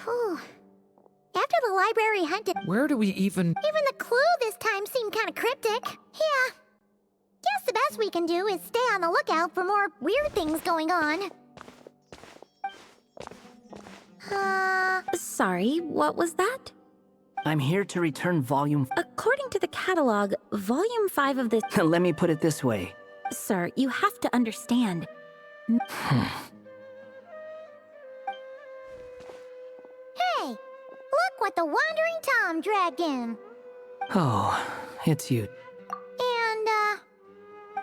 Whew. After the library hunted... Where do we even... Even the clue this time seemed kind of cryptic. Yeah. Guess the best we can do is stay on the lookout for more weird things going on. Sorry, what was that? I'm here to return volume... According to the catalog, volume 5 of this... Let me put it this way. Sir, you have to understand. Hey! Look what the Wandering Tom dragged in. Oh, it's you. And,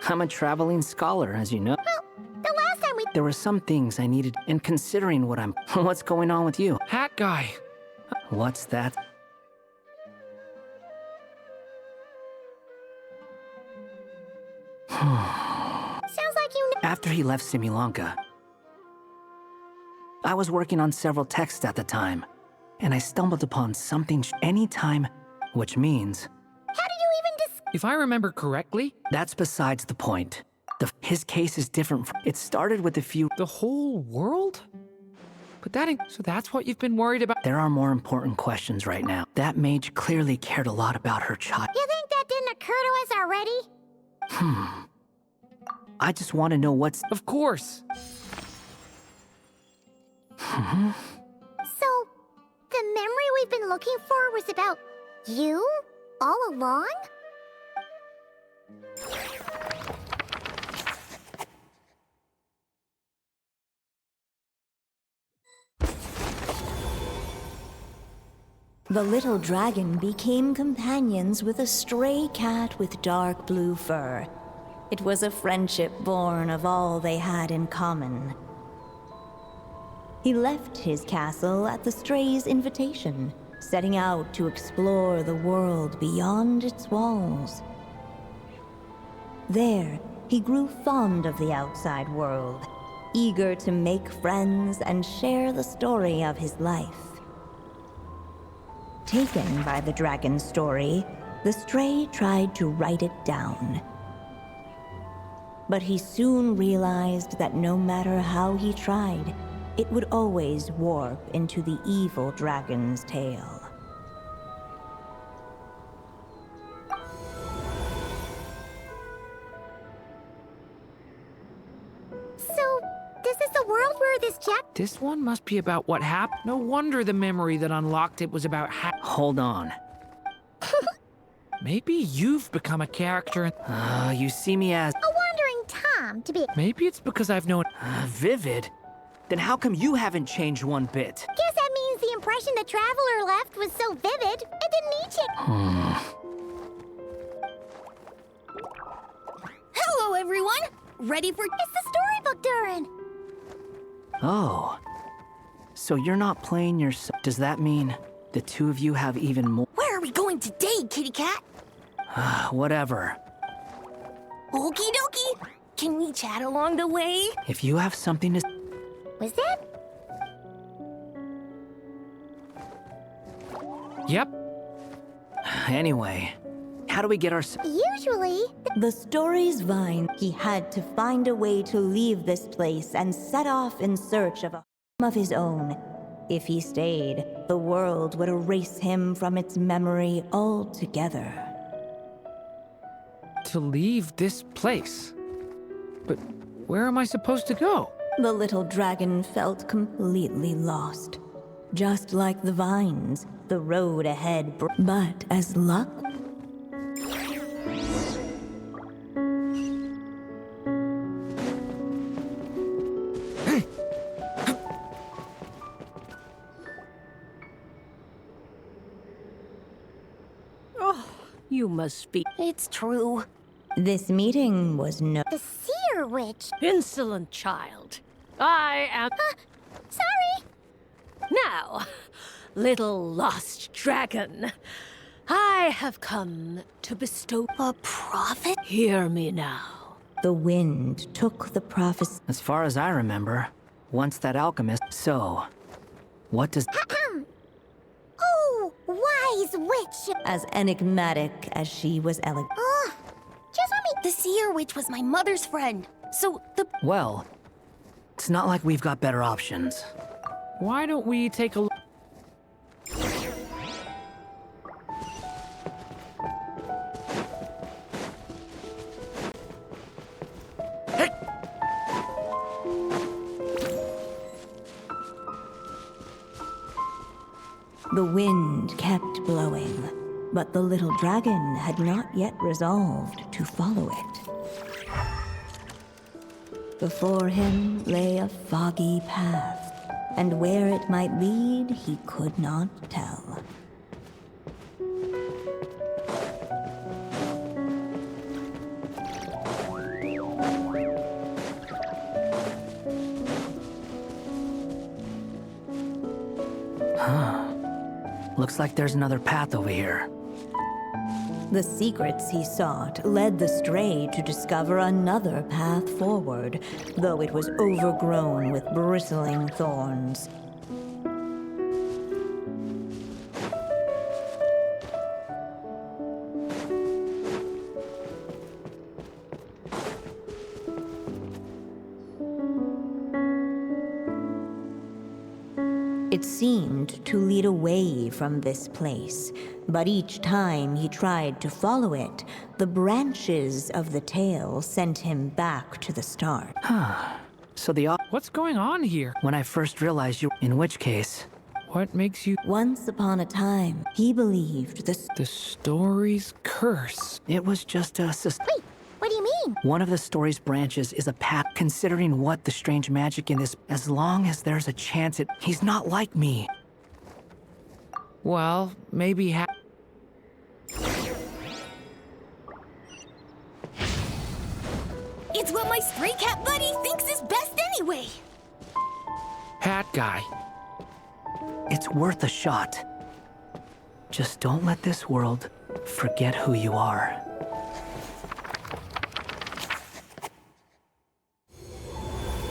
I'm a traveling scholar, as you know. well, the last time we... There were some things I needed, and considering what I'm... What's going on with you? Hat guy. What's that? Sounds like you... After he left Similanka, I was working on several texts at the time, and I stumbled upon something anytime, which means... How did you even If I remember correctly... That's besides the point. His case is different from... It started with a few... The whole world? But that... So that's what you've been worried about? There are more important questions right now. That mage clearly cared a lot about her child. You think that didn't occur to us already? I just want to know what's... Of course. So, the memory we've been looking for was about you? All along? The little dragon became companions with a stray cat with dark blue fur. It was a friendship born of all they had in common. He left his castle at the stray's invitation, setting out to explore the world beyond its walls. There, he grew fond of the outside world, eager to make friends and share the story of his life. Taken by the dragon's story, the stray tried to write it down. But he soon realized that no matter how he tried, it would always warp into the evil dragon's tail. So, this is the world where this Jack... This one must be about what happened. No wonder the memory that unlocked it was about Hold on. Maybe you've become a character. You see me as... A wandering Tom, to be... Maybe it's because I've known... Vivid? Then how come you haven't changed one bit? Guess that means the impression the Traveler left was so vivid, it didn't need to... Hello, everyone! Ready for... It's the storybook, Durin! Oh. So you're not playing yourself. Does that mean the two of you have even more? Where are we going today, kitty cat? Whatever. Okie dokie! Can we chat along the way? If you have something to... Was that... Yep. Anyway, how do we get our... Usually... The story's vine. He had to find a way to leave this place and set off in search of a home of his own. If he stayed, the world would erase him from its memory altogether. To leave this place. But where am I supposed to go? The little dragon felt completely lost. Just like the vines, the road ahead. But as luck... You must be. It's true. This meeting was no... The Seer Witch. Insolent child. I am. Sorry. Now, little lost dragon. I have come to bestow A prophet? Hear me now. The wind took the prophecy. As far as I remember, once that alchemist... So, what does... Oh, wise witch. As enigmatic as she was elegant. Just let me... The Seer Witch was my mother's friend. So the... Well, it's not like we've got better options. Why don't we take a look? The wind kept blowing, but the little dragon had not yet resolved to follow it. Before him lay a foggy path, and where it might lead he could not tell. Looks like there's another path over here. The secrets he sought led the stray to discover another path forward, though it was overgrown with bristling thorns. It seemed to lead away from this place, but each time he tried to follow it, the branches of the tail sent him back to the start. So the... What's going on here? When I first realized you... In which case... What makes you... Once upon a time, he believed The story's curse. It was just a... Wait, what do you mean? One of the story's branches is a path. Considering what the strange magic in this... As long as there's a chance it... He's not like me. Well, maybe It's what my stray cat buddy thinks is best anyway. Hat guy. It's worth a shot. Just don't let this world forget who you are.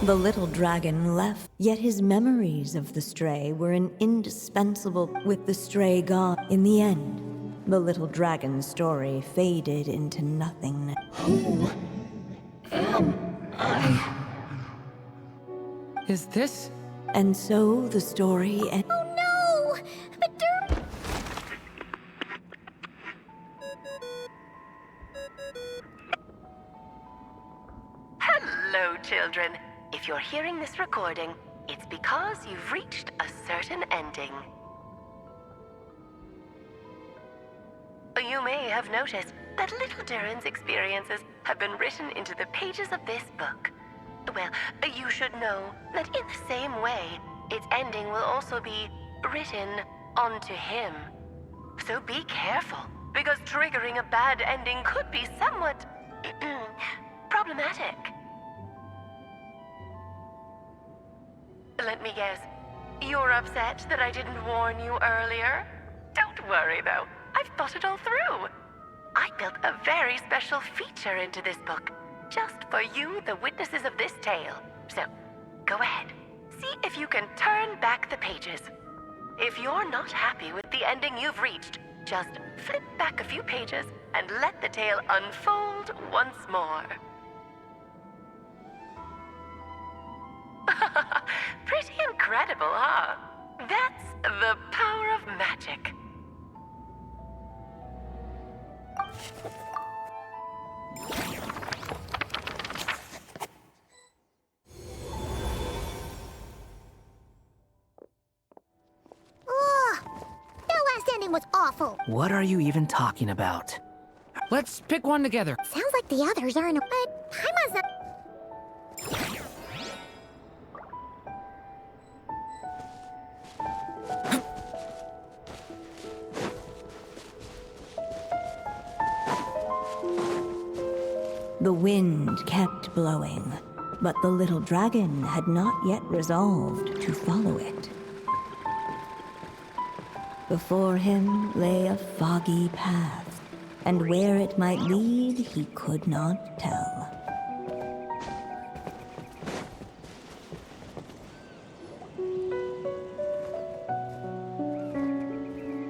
The little dragon left, yet his memories of the stray were an indispensable with the stray gone. In the end, the little dragon's story faded into nothingness. Who am I? Is this And so the story ends. Oh no! But Hello, children. If you're hearing this recording, it's because you've reached a certain ending. You may have noticed that little Durin's experiences have been written into the pages of this book. Well, you should know that in the same way, its ending will also be written onto him. So be careful, because triggering a bad ending could be somewhat problematic. Let me guess, you're upset that I didn't warn you earlier? Don't worry though, I've thought it all through. I built a very special feature into this book, just for you, the witnesses of this tale. So, go ahead, see if you can turn back the pages. If you're not happy with the ending you've reached, just flip back a few pages and let the tale unfold once more. Pretty incredible, huh? That's the power of magic. Ugh! That last ending was awful. What are you even talking about? Let's pick one together. Sounds like the others aren't, but Paimon's not. The wind kept blowing, but the little dragon had not yet resolved to follow it. Before him lay a foggy path, and where it might lead he could not tell.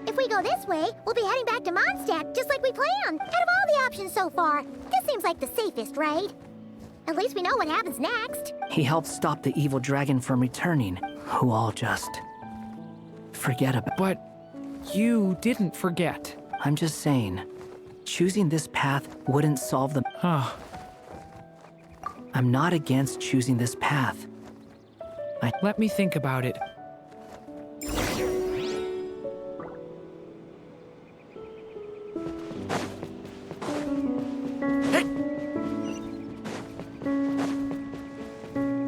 If we go this way, we'll be heading back to Mondstadt, just like we planned. Out of all the options so far, this seems like the safest, right? At least we know what happens next. He helped stop the evil dragon from returning, who all just forget about. But you didn't forget. I'm just saying, choosing this path wouldn't solve the. Huh. I'm not against choosing this path. Let me think about it.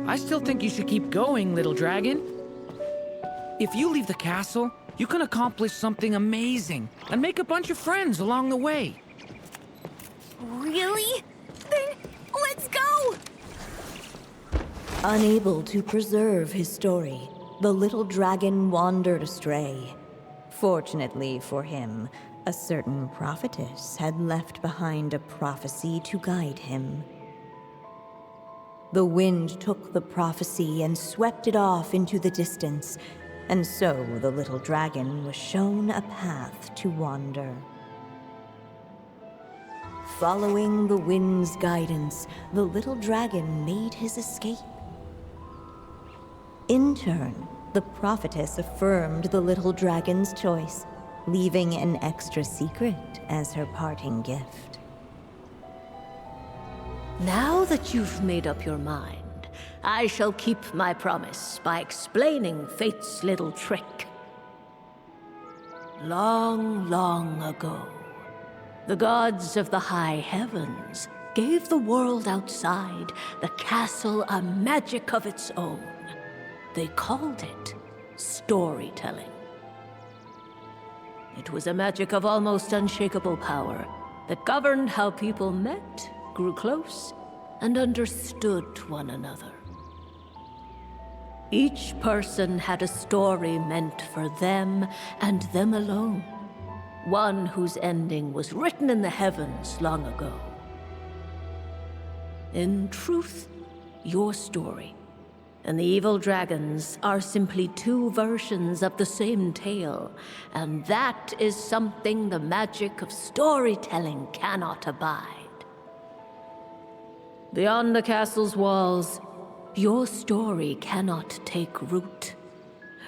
I still think you should keep going, little dragon. If you leave the castle, you can accomplish something amazing and make a bunch of friends along the way. Really? Then let's go! Unable to preserve his story, the little dragon wandered astray. Fortunately for him, a certain prophetess had left behind a prophecy to guide him. The wind took the prophecy and swept it off into the distance, and so the little dragon was shown a path to wander. Following the wind's guidance, the little dragon made his escape. In turn, the prophetess affirmed the little dragon's choice, leaving an extra secret as her parting gift. Now that you've made up your mind, I shall keep my promise by explaining Fate's little trick. Long, long ago, the gods of the high heavens gave the world outside the castle a magic of its own. They called it storytelling. It was a magic of almost unshakable power that governed how people met, grew close, and understood one another. Each person had a story meant for them and them alone, one whose ending was written in the heavens long ago. In truth, your story and the evil dragons are simply two versions of the same tale, and that is something the magic of storytelling cannot abide. Beyond the castle's walls, Your story cannot take root,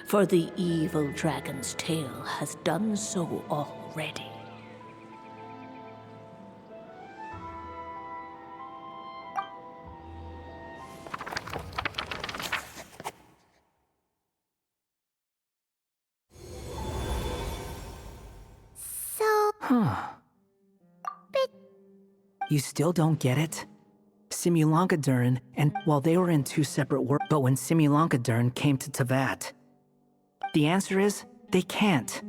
for the evil dragon's tail has done so already. Huh. You still don't get it? Simulanka Durin and, well, they were in two separate worlds, but when Simulanka Durin came to Tavat, the answer is, they can't.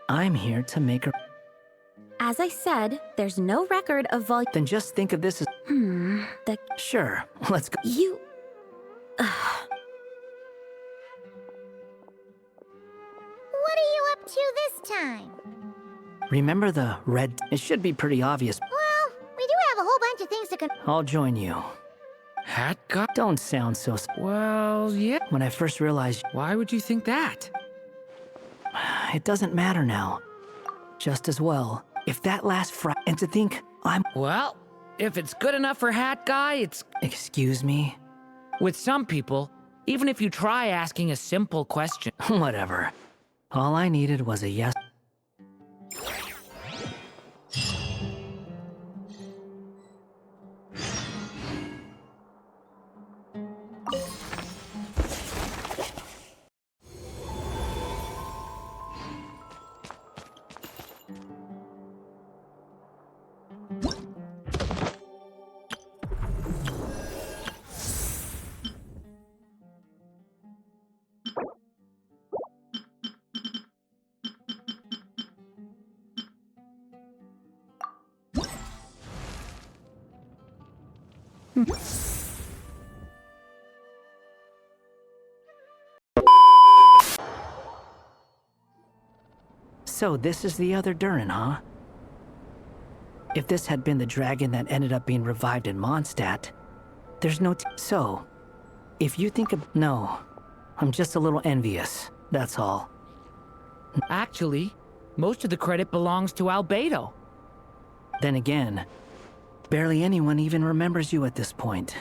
I'm here to make her. As I said, there's no record of volume. Then just think of this as. Sure, let's go. You. What are you up to this time? Remember the red. It should be pretty obvious. Well, we do have a whole bunch of things to I'll join you. Hat guy? Don't sound so. Well, yeah. When I first realized. Why would you think that? It doesn't matter now. Just as well. If that last Friday. And to think I'm. Well, if it's good enough for Hat Guy, it's. Excuse me? With some people, even if you try asking a simple question. Whatever. All I needed was a yes. So this is the other Durin, huh? If this had been the dragon that ended up being revived in Mondstadt, there's no so, if you think of- no, I'm just a little envious, that's all. Actually, most of the credit belongs to Albedo. Then again, barely anyone even remembers you at this point.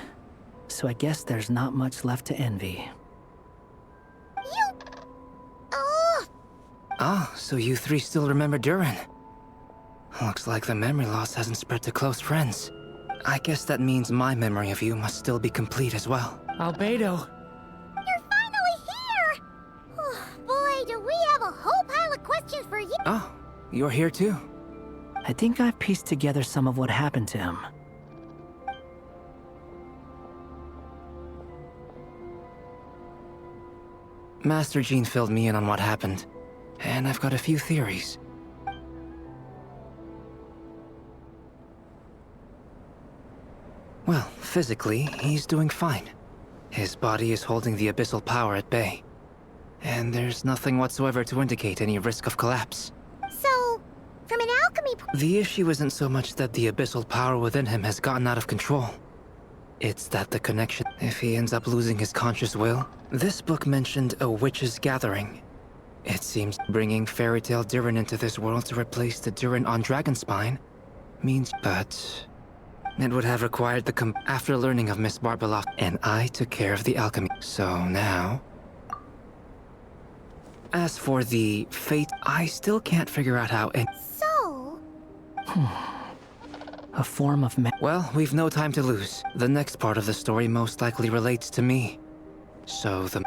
So I guess there's not much left to envy. Ah, so you three still remember Durin. Looks like the memory loss hasn't spread to close friends. I guess that means my memory of you must still be complete as well. Albedo. You're finally here! Oh, boy, do we have a whole pile of questions for you! Oh, you're here too? I think I've pieced together some of what happened to him. Master Jean filled me in on what happened, and I've got a few theories. Well, physically, he's doing fine. His body is holding the abyssal power at bay. And there's nothing whatsoever to indicate any risk of collapse. So, from an alchemy The issue isn't so much that the abyssal power within him has gotten out of control. It's that the connection, if he ends up losing his conscious will. This book mentioned a witch's gathering. It seems bringing fairy tale Durin into this world to replace the Durin on Dragonspine means, but it would have required after learning of Miss Barbeloff, and I took care of the alchemy. So now, as for the fate, I still can't figure out how. So, a form of well, we've no time to lose. The next part of the story most likely relates to me. So the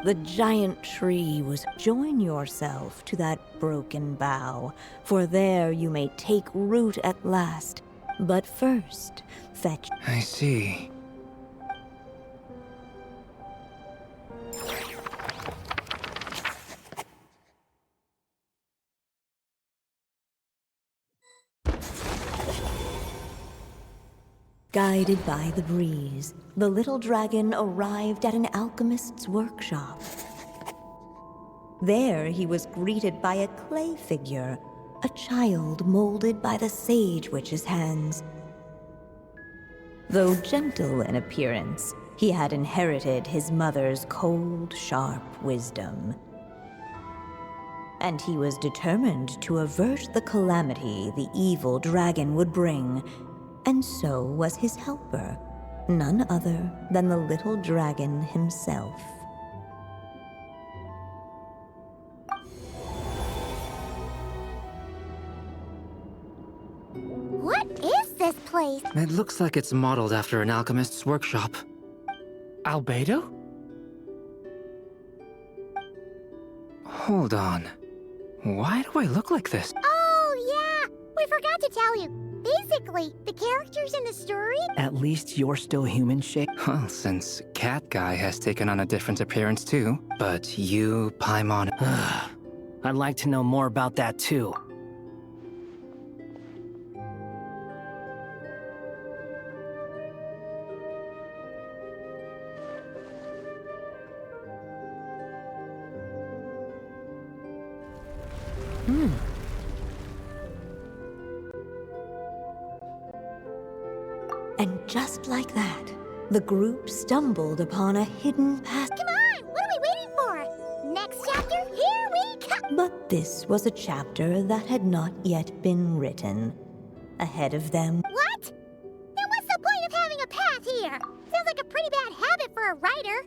The giant tree was. Join yourself to that broken bough, for there you may take root at last. But first, fetch. I see. Guided by the breeze, the little dragon arrived at an alchemist's workshop. There he was greeted by a clay figure, a child molded by the sage witch's hands. Though gentle in appearance, He had inherited his mother's cold, sharp wisdom. And he was determined to avert the calamity the evil dragon would bring, and so was his helper, none other than the little dragon himself. What is this place? It looks like it's modeled after an alchemist's workshop. Albedo? Hold on. Why do I look like this? Oh, yeah! We forgot to tell you. Basically, the characters in the story... At least you're still human-shaped. Well, since Cat Guy has taken on a different appearance too, but you, Paimon... I'd like to know more about that too. And just like that, the group stumbled upon a hidden passage. Come on! What are we waiting for? Next chapter, here we come! But this was a chapter that had not yet been written. Ahead of them... What? Then what's the point of having a path here? Sounds like a pretty bad habit for a writer.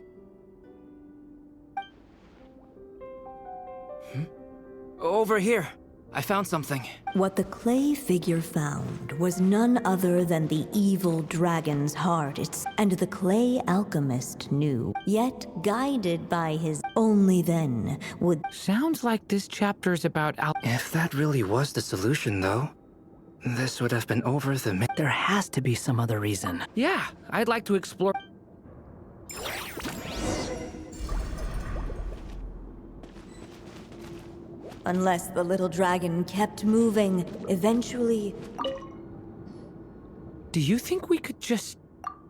Over here. I found something. What the clay figure found was none other than the evil dragon's heart. And the clay alchemist knew, yet guided by his... Only then would... Sounds like this chapter's about If that really was the solution, though, this would have been over the... There has to be some other reason. Yeah, I'd like to explore... Unless the little dragon kept moving, eventually... Do you think we could just...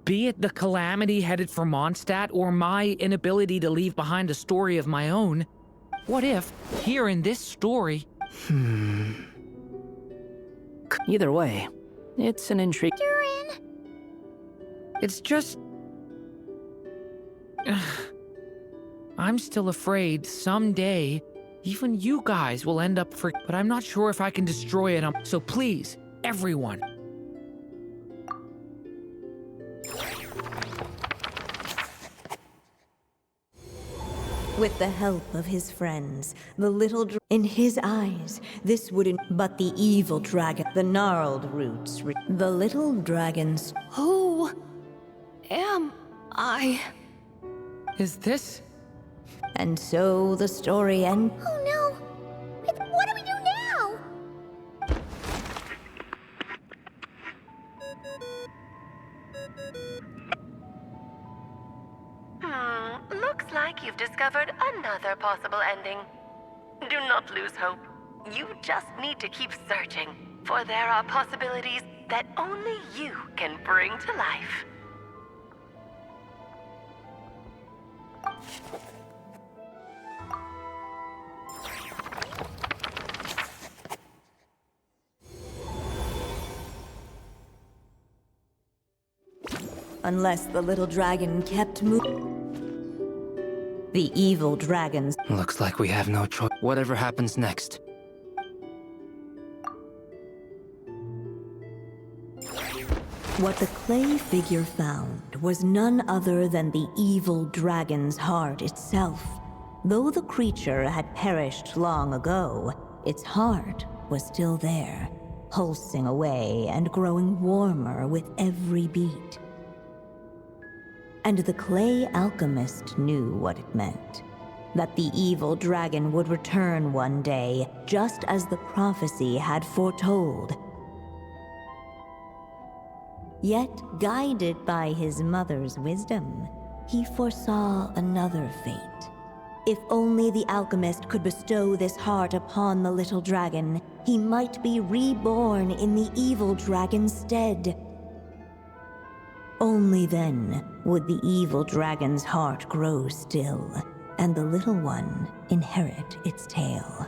Be it the calamity headed for Mondstadt or my inability to leave behind a story of my own, what if, here in this story... Either way, it's an intrigue. DURIN! It's just... I'm still afraid someday... Even you guys will end up for... But I'm not sure if I can destroy it. So please, everyone. With the help of his friends, the little in his eyes, this wouldn't... But the evil dragon, the gnarled roots... The little dragons... Who am I? Is this... And so the story ends. Oh no! What do we do now? Looks like you've discovered another possible ending. Do not lose hope. You just need to keep searching, for there are possibilities that only you can bring to life. Unless the little dragon kept moving. The evil dragons... Looks like we have no choice. Whatever happens next. What the clay figure found was none other than the evil dragon's heart itself. Though the creature had perished long ago, its heart was still there, pulsing away and growing warmer with every beat. And the clay alchemist knew what it meant. That the evil dragon would return one day, just as the prophecy had foretold. Yet, guided by his mother's wisdom, he foresaw another fate. If only the alchemist could bestow this heart upon the little dragon, he might be reborn in the evil dragon's stead. Only then would the evil dragon's heart grow still, and the little one inherit its tale.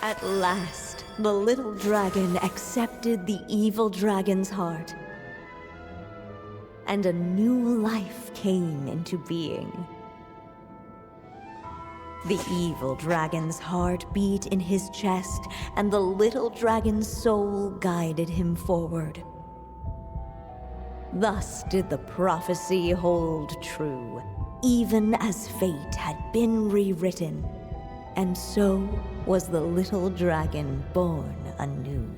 At last, the little dragon accepted the evil dragon's heart. and a new life came into being. The evil dragon's heart beat in his chest, and the little dragon's soul guided him forward. Thus did the prophecy hold true, even as fate had been rewritten, and so was the little dragon born anew.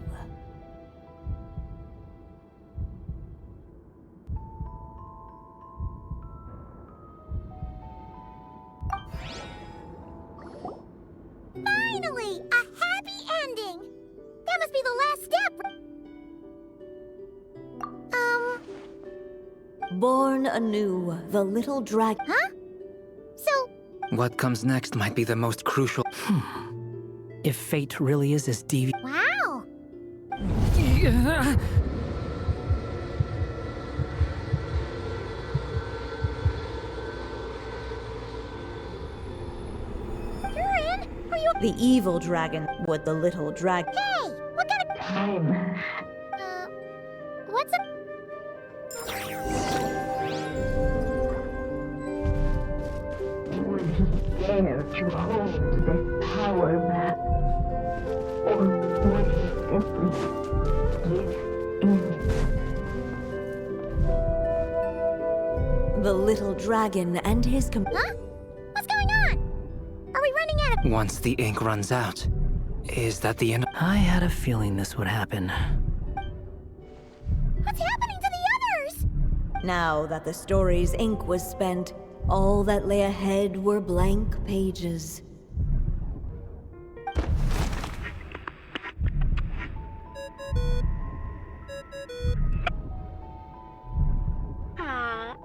Finally! A happy ending! That must be the last step! Born anew, the little dragon... Huh? So... What comes next might be the most crucial. If fate really is as devious... Wow! Durin, are you... The evil dragon with the little dragon... Hey! What kind of... Time. What's up? Would he dare to hold this power back? Or would he simply give in? The little dragon and his Huh? What's going on? Are we running out of... Once the ink runs out, is that the end? I had a feeling this would happen. What's happening to the others? Now that the story's ink was spent, all that lay ahead were blank pages.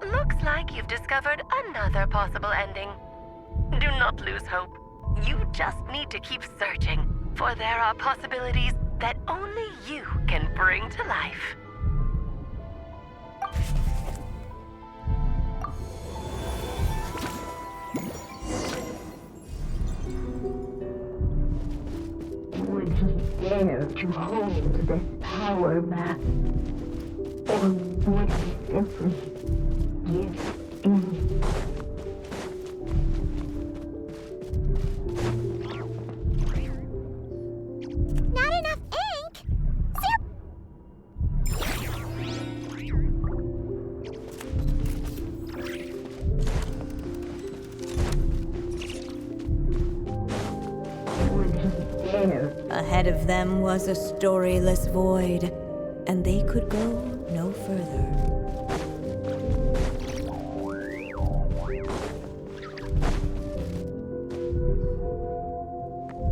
Looks like you've discovered another possible ending. Do not lose hope. You just need to keep searching, for there are possibilities that only you can bring to life. Would he dare to hold this power back? Or would he simply give in? Not enough ink? Would he dare? Ahead of them was a storyless void, and they could go no further.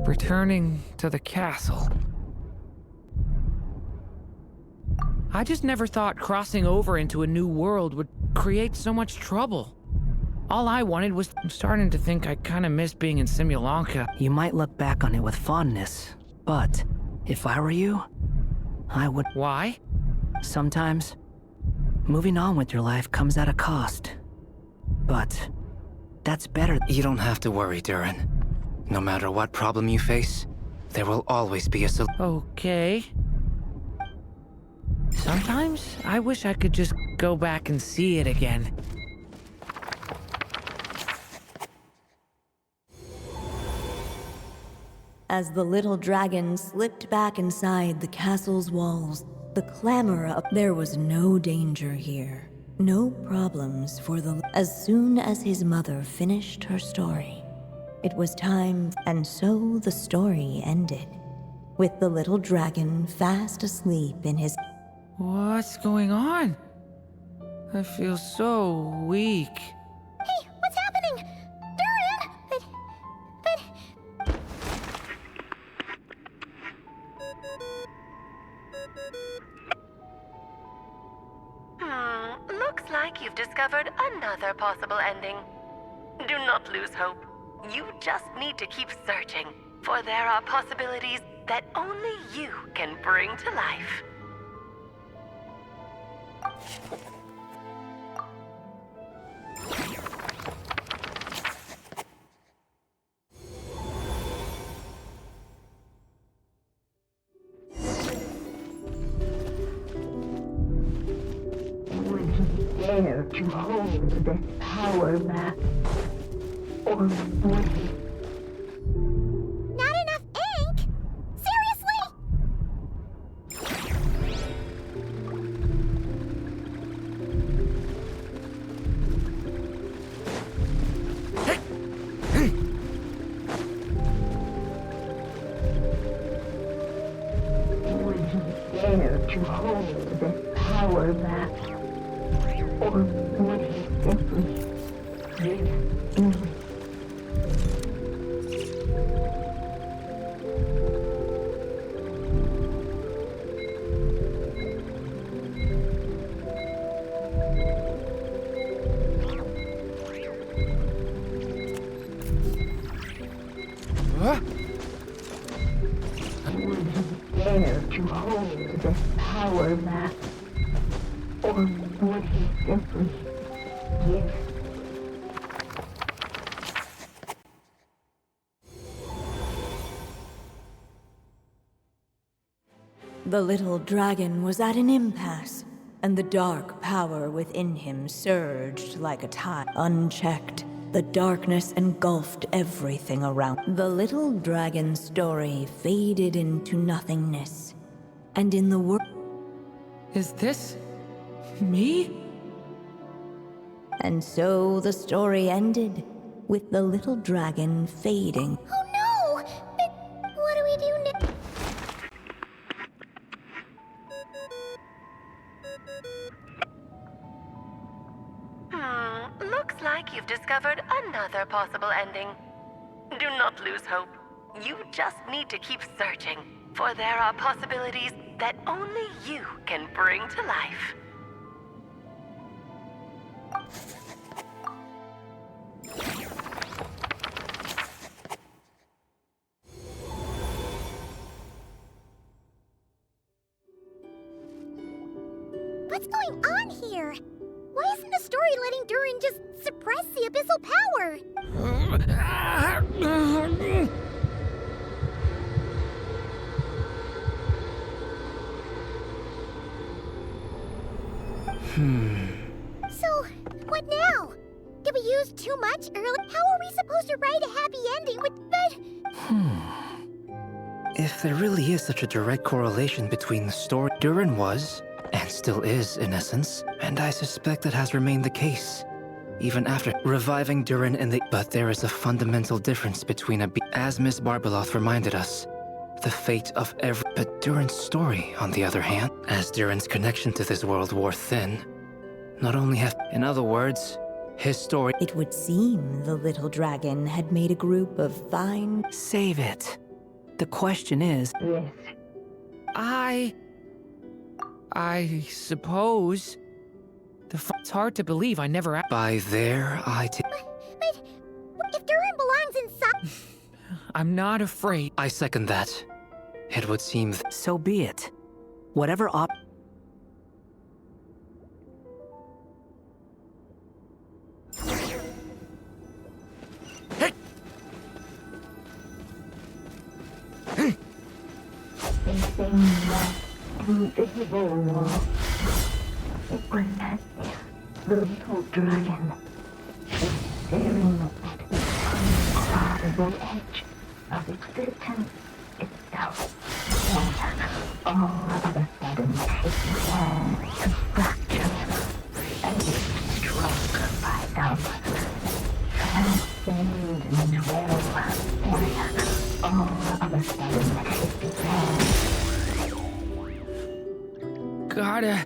Returning to the castle. I just never thought crossing over into a new world would create so much trouble. All I wanted was... I'm starting to think I kinda miss being in Simulanka. You might look back on it with fondness, but if I were you, I would... Why? Sometimes, moving on with your life comes at a cost. But that's better. You don't have to worry, Durin. No matter what problem you face, there will always be a solution. Okay. Sometimes I wish I could just go back and see it again. As the little dragon slipped back inside the castle's walls, the clamor of... There was no danger here. No problems for the... As soon as his mother finished her story, it was time, and so the story ended, with the little dragon fast asleep in his... What's going on? I feel so weak. Hey, what's happening? Durin! But... Looks like you've discovered another possible ending. Do not lose hope. You just need to keep searching, for there are possibilities that only you can bring to life. to hold this power back? Or would he? Not enough ink? Seriously? Would he dare to hold this power back? Or would he simply give in? Would he dare to hold this power back? Or would he simply give? The little dragon was at an impasse, and the dark power within him surged like a tide. Unchecked, the darkness engulfed everything around. The little dragon story faded into nothingness, and in the world... Is this... me? And so the story ended, with the little dragon fading. Oh no! But what do we do now? Looks like you've discovered another possible ending. Do not lose hope. You just need to keep searching, for there are possibilities that only you can bring to life. What's going on here? Why isn't the story letting Durin just suppress the abyssal power? So, what now? Did we use too much early? How are we supposed to write a happy ending with If there really is such a direct correlation between the story Durin was, and still is in essence, and I suspect that has remained the case, even after reviving Durin in the... But there is a fundamental difference between as Miss Barbeloth reminded us, the fate of every... But Durin's story, on the other hand, as Durin's connection to this world wore thin, not only have... In other words, his story... It would seem the little dragon had made a group of fine... Save it. The question is... Yes. I suppose... It's hard to believe I never... By there, But if Durin belongs inside... I'm not afraid. I second that. It would seem... So be it. Whatever op... They say that through the hidden wall, it was as if the little dragon was staring at the unfathomable edge of existence itself. And all of a sudden, it began to fracture and it struck by them. Transcend and dwell, and all of a sudden, it began. Gotta...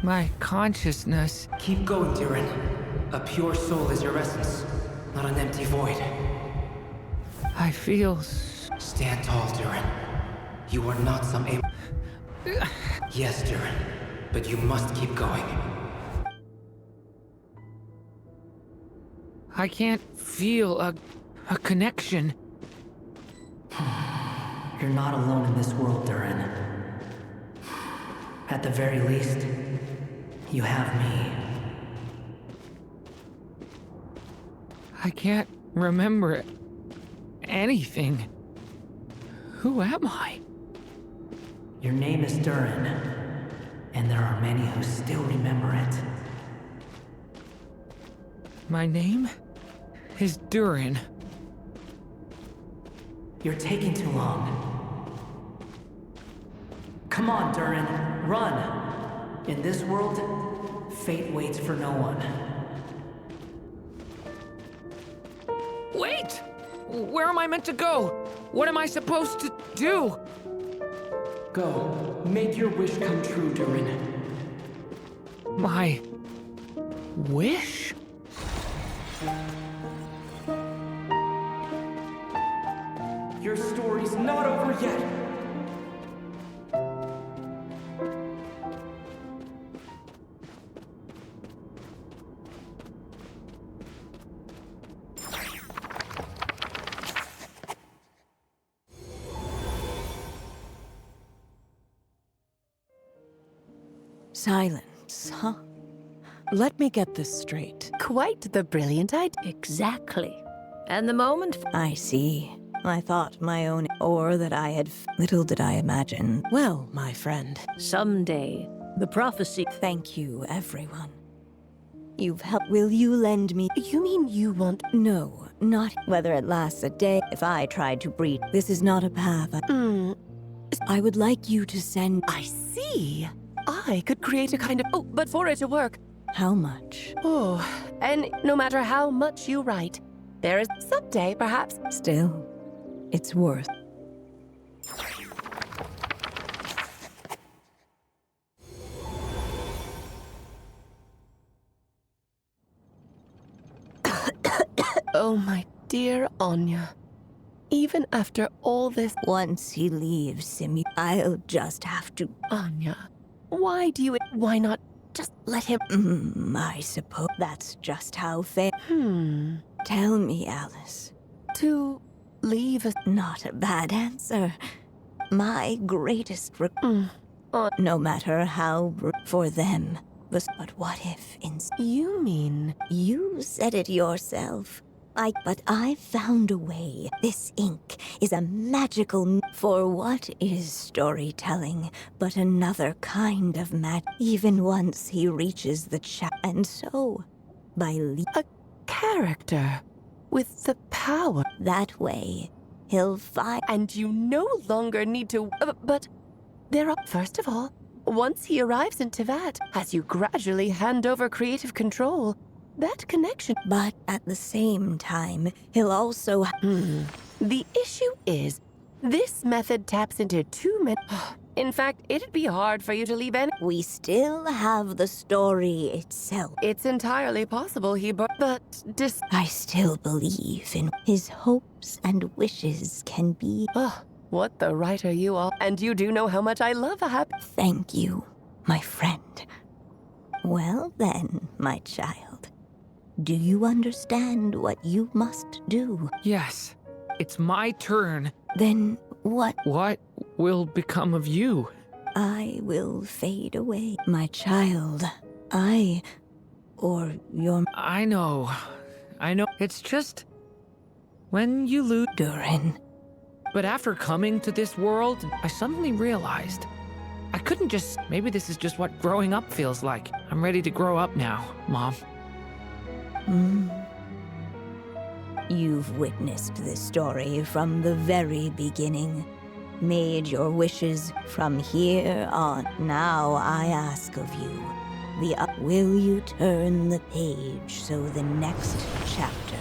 My consciousness... Keep going, Durin. A pure soul is your essence, not an empty void. I feel... Stand tall, Durin. You are not some Yes, Durin, but you must keep going. I can't feel a connection. You're not alone in this world, Durin. At the very least, You have me. I can't remember anything. Who am I? Your name is DURIN, and there are many who still remember it. My name is DURIN. You're taking too long. Come on, DURIN, run! In this world, fate waits for no one. Wait! Where am I meant to go? What am I supposed to do? Go. Make your wish come true, DURIN. My wish? Your story's not over yet. Silence, huh? Let me get this straight. Quite the brilliant idea. Exactly. And the moment... I see. I thought my own... Or that I had... Little did I imagine. Well, my friend, someday, the prophecy... Thank you, everyone. You've helped... Will you lend me... You mean you want... No, not... Whether it lasts a day, if I tried to breed... This is not a path I would like you to send... I see. I could create a kind of... Oh, but for it to work... How much? Oh, and no matter how much you write, there is someday, perhaps... Still, it's worth... Oh, my dear Anya. Even after all this... Once he leaves, Simi, I'll just have to... Anya, why do you... Why not just let him... I suppose that's just how fair... Hmm. Tell me, Alice. To leave us... Not a bad answer. My greatest no matter how for them. But what if You mean... You said it yourself. But I found a way. This ink is a magical... For what is storytelling but another kind of magic? Even once he reaches the and so, by a character with the power. That way, he'll find... And you no longer need to... but there are... First of all, once he arrives in Tevat, as you gradually hand over creative control, that connection... But at the same time, he'll also... The issue is, this method taps into too many... In fact, it'd be hard for you to leave any... We still have the story itself. It's entirely possible but... I still believe in his hopes and wishes can be... What the writer you are. And you do know how much I love a happy... Thank you, my friend. Well then, my child. Do you understand what you must do? Yes. It's my turn. Then what? What will become of you? I will fade away, my child. Or your... I know. It's just... When you lose... DURIN. But after coming to this world, I suddenly realized I couldn't just... Maybe this is just what growing up feels like. I'm ready to grow up now, Mom. You've witnessed this story from the very beginning. Made your wishes from here on. Now I ask of you, will you turn the page so the next chapter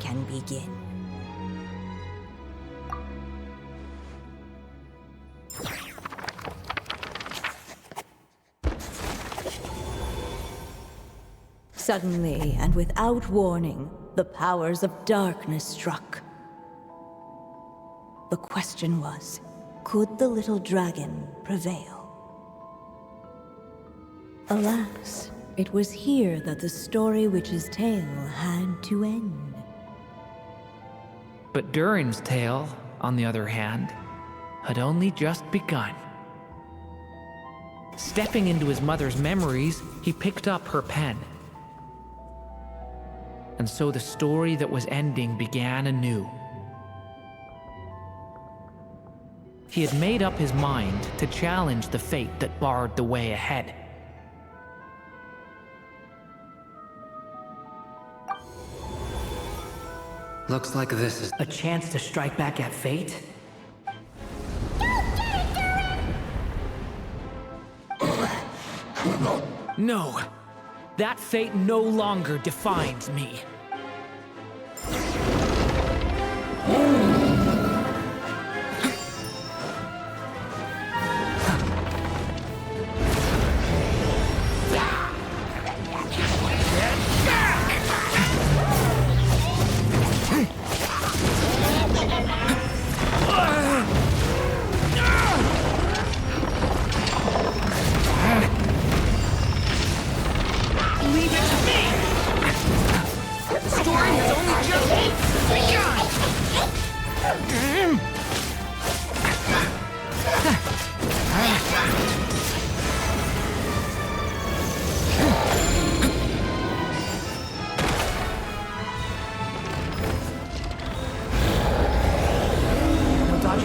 can begin? Suddenly, and without warning, the powers of darkness struck. The question was, could the little dragon prevail? Alas, it was here that the story witch's tale had to end. But DURIN's tale, on the other hand, had only just begun. Stepping into his mother's memories, he picked up her pen. And so the story that was ending began anew. He had made up his mind to challenge the fate that barred the way ahead. Looks like this is a chance to strike back at fate? No, that fate no longer defines me.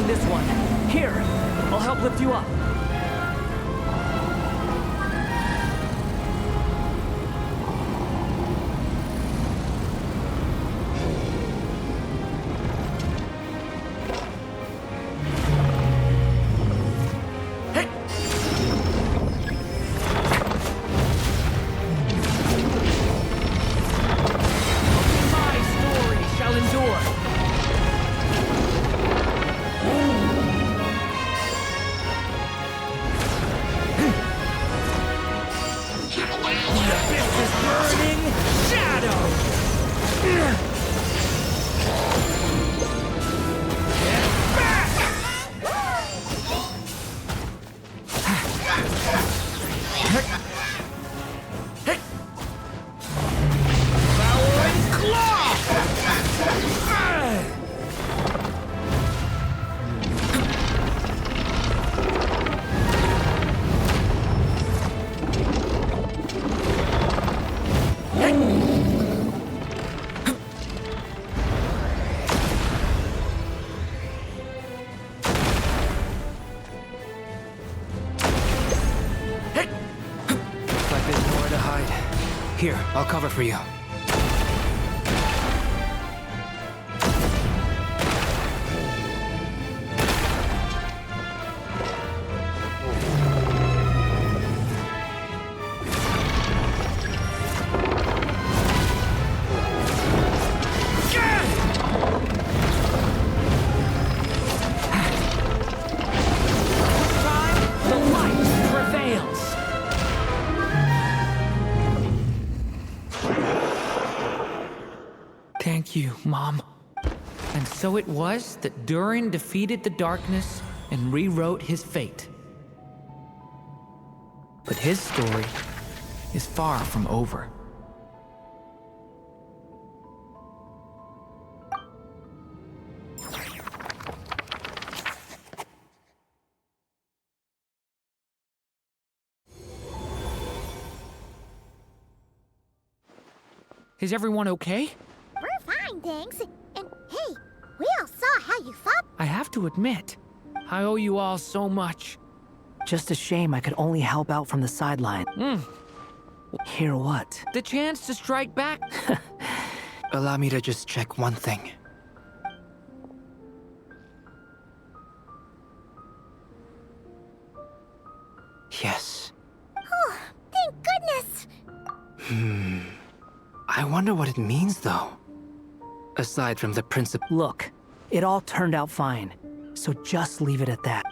This one. Here, I'll help lift you up. Here, I'll cover for you. Thank you, Mom. And so it was that DURIN defeated the darkness and rewrote his fate. But his story is far from over. Is everyone okay? We're fine, thanks. And hey, we all saw how you fought. I have to admit, I owe you all so much. Just a shame I could only help out from the sideline. Hear what? The chance to strike back. Allow me to just check one thing. Yes. Oh, thank goodness! I wonder what it means, though. Aside from the principle. Look, it all turned out fine, so just leave it at that.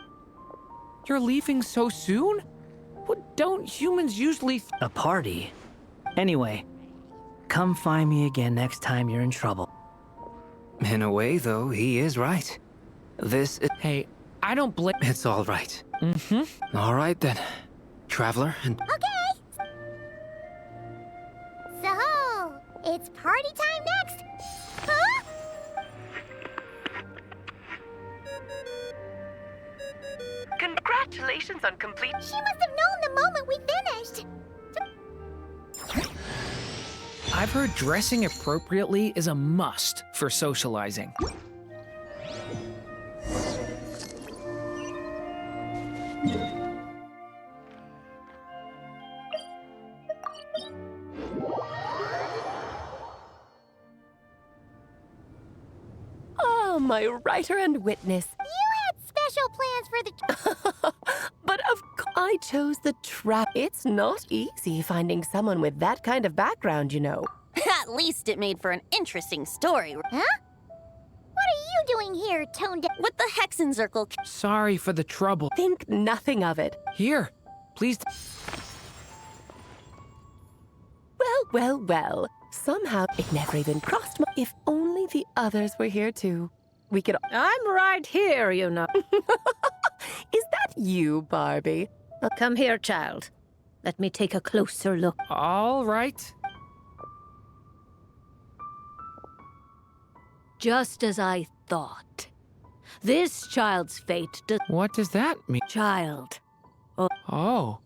You're leaving so soon? What don't humans usually... A party? Anyway, come find me again next time you're in trouble. In a way, though, he is right. This is... Hey, I don't blame... It's all right. All right, then. Traveler and... Okay! So, it's party time next! Huh? Congratulations on complete. She must have known the moment we finished. I've heard dressing appropriately is a must for socializing. Oh, my writer and witness. Special plans for the... But of course, I chose the trap. It's not easy finding someone with that kind of background, you know. At least it made for an interesting story. Huh? What are you doing here, Tone Deaf? With the Hexenzirkel. Sorry for the trouble. Think nothing of it. Here, please. Well. Somehow it never even crossed my... If only the others were here too. We could... I'm right here, you know. Is that you, Barbie? Come here, child. Let me take a closer look. All right. Just as I thought. This child's fate does... What does that mean? Child. Oh.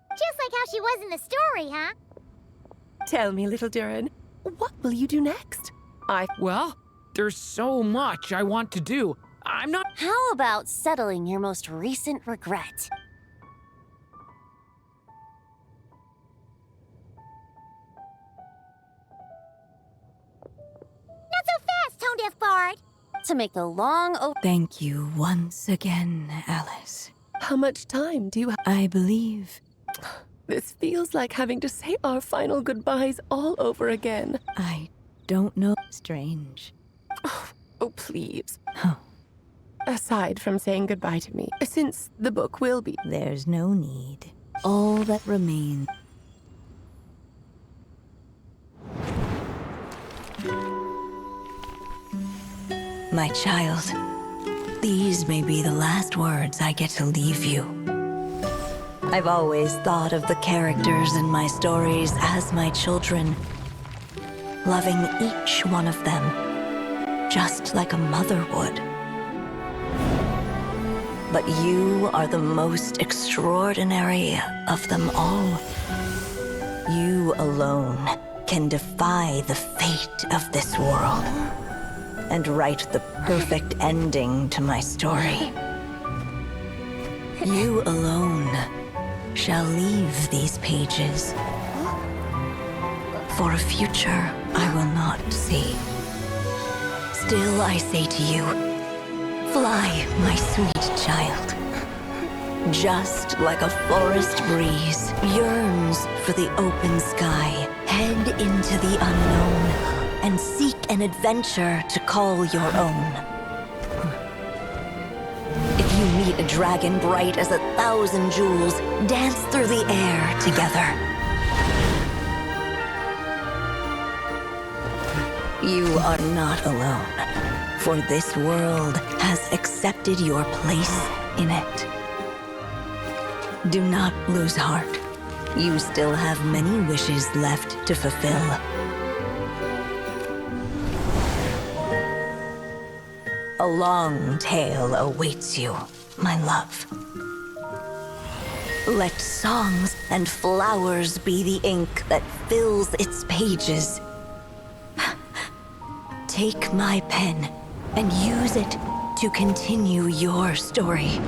Just like how she was in the story, huh? Tell me, little Durin, what will you do next? Well, there's so much I want to do. I'm not... How about settling your most recent regret? Not so fast, Tone Deaf Bard. To make the long... Thank you once again, Alice. How much time do you have? I believe... This feels like having to say our final goodbyes all over again. I don't know. Strange. Oh, please. Huh. Aside from saying goodbye to me, since the book will be... There's no need. All that remains... My child, these may be the last words I get to leave you. I've always thought of the characters in my stories as my children, loving each one of them, just like a mother would. But you are the most extraordinary of them all. You alone can defy the fate of this world and write the perfect ending to my story. You alone shall leave these pages for a future I will not see. Still I say to you, fly, my sweet child. Just like a forest breeze yearns for the open sky, head into the unknown and seek an adventure to call your own. If you meet a dragon bright as 1,000 jewels, dance through the air together. You are not alone, for this world has accepted your place in it. Do not lose heart. You still have many wishes left to fulfill. A long tale awaits you, my love. Let songs and flowers be the ink that fills its pages. Take my pen and use it to continue your story.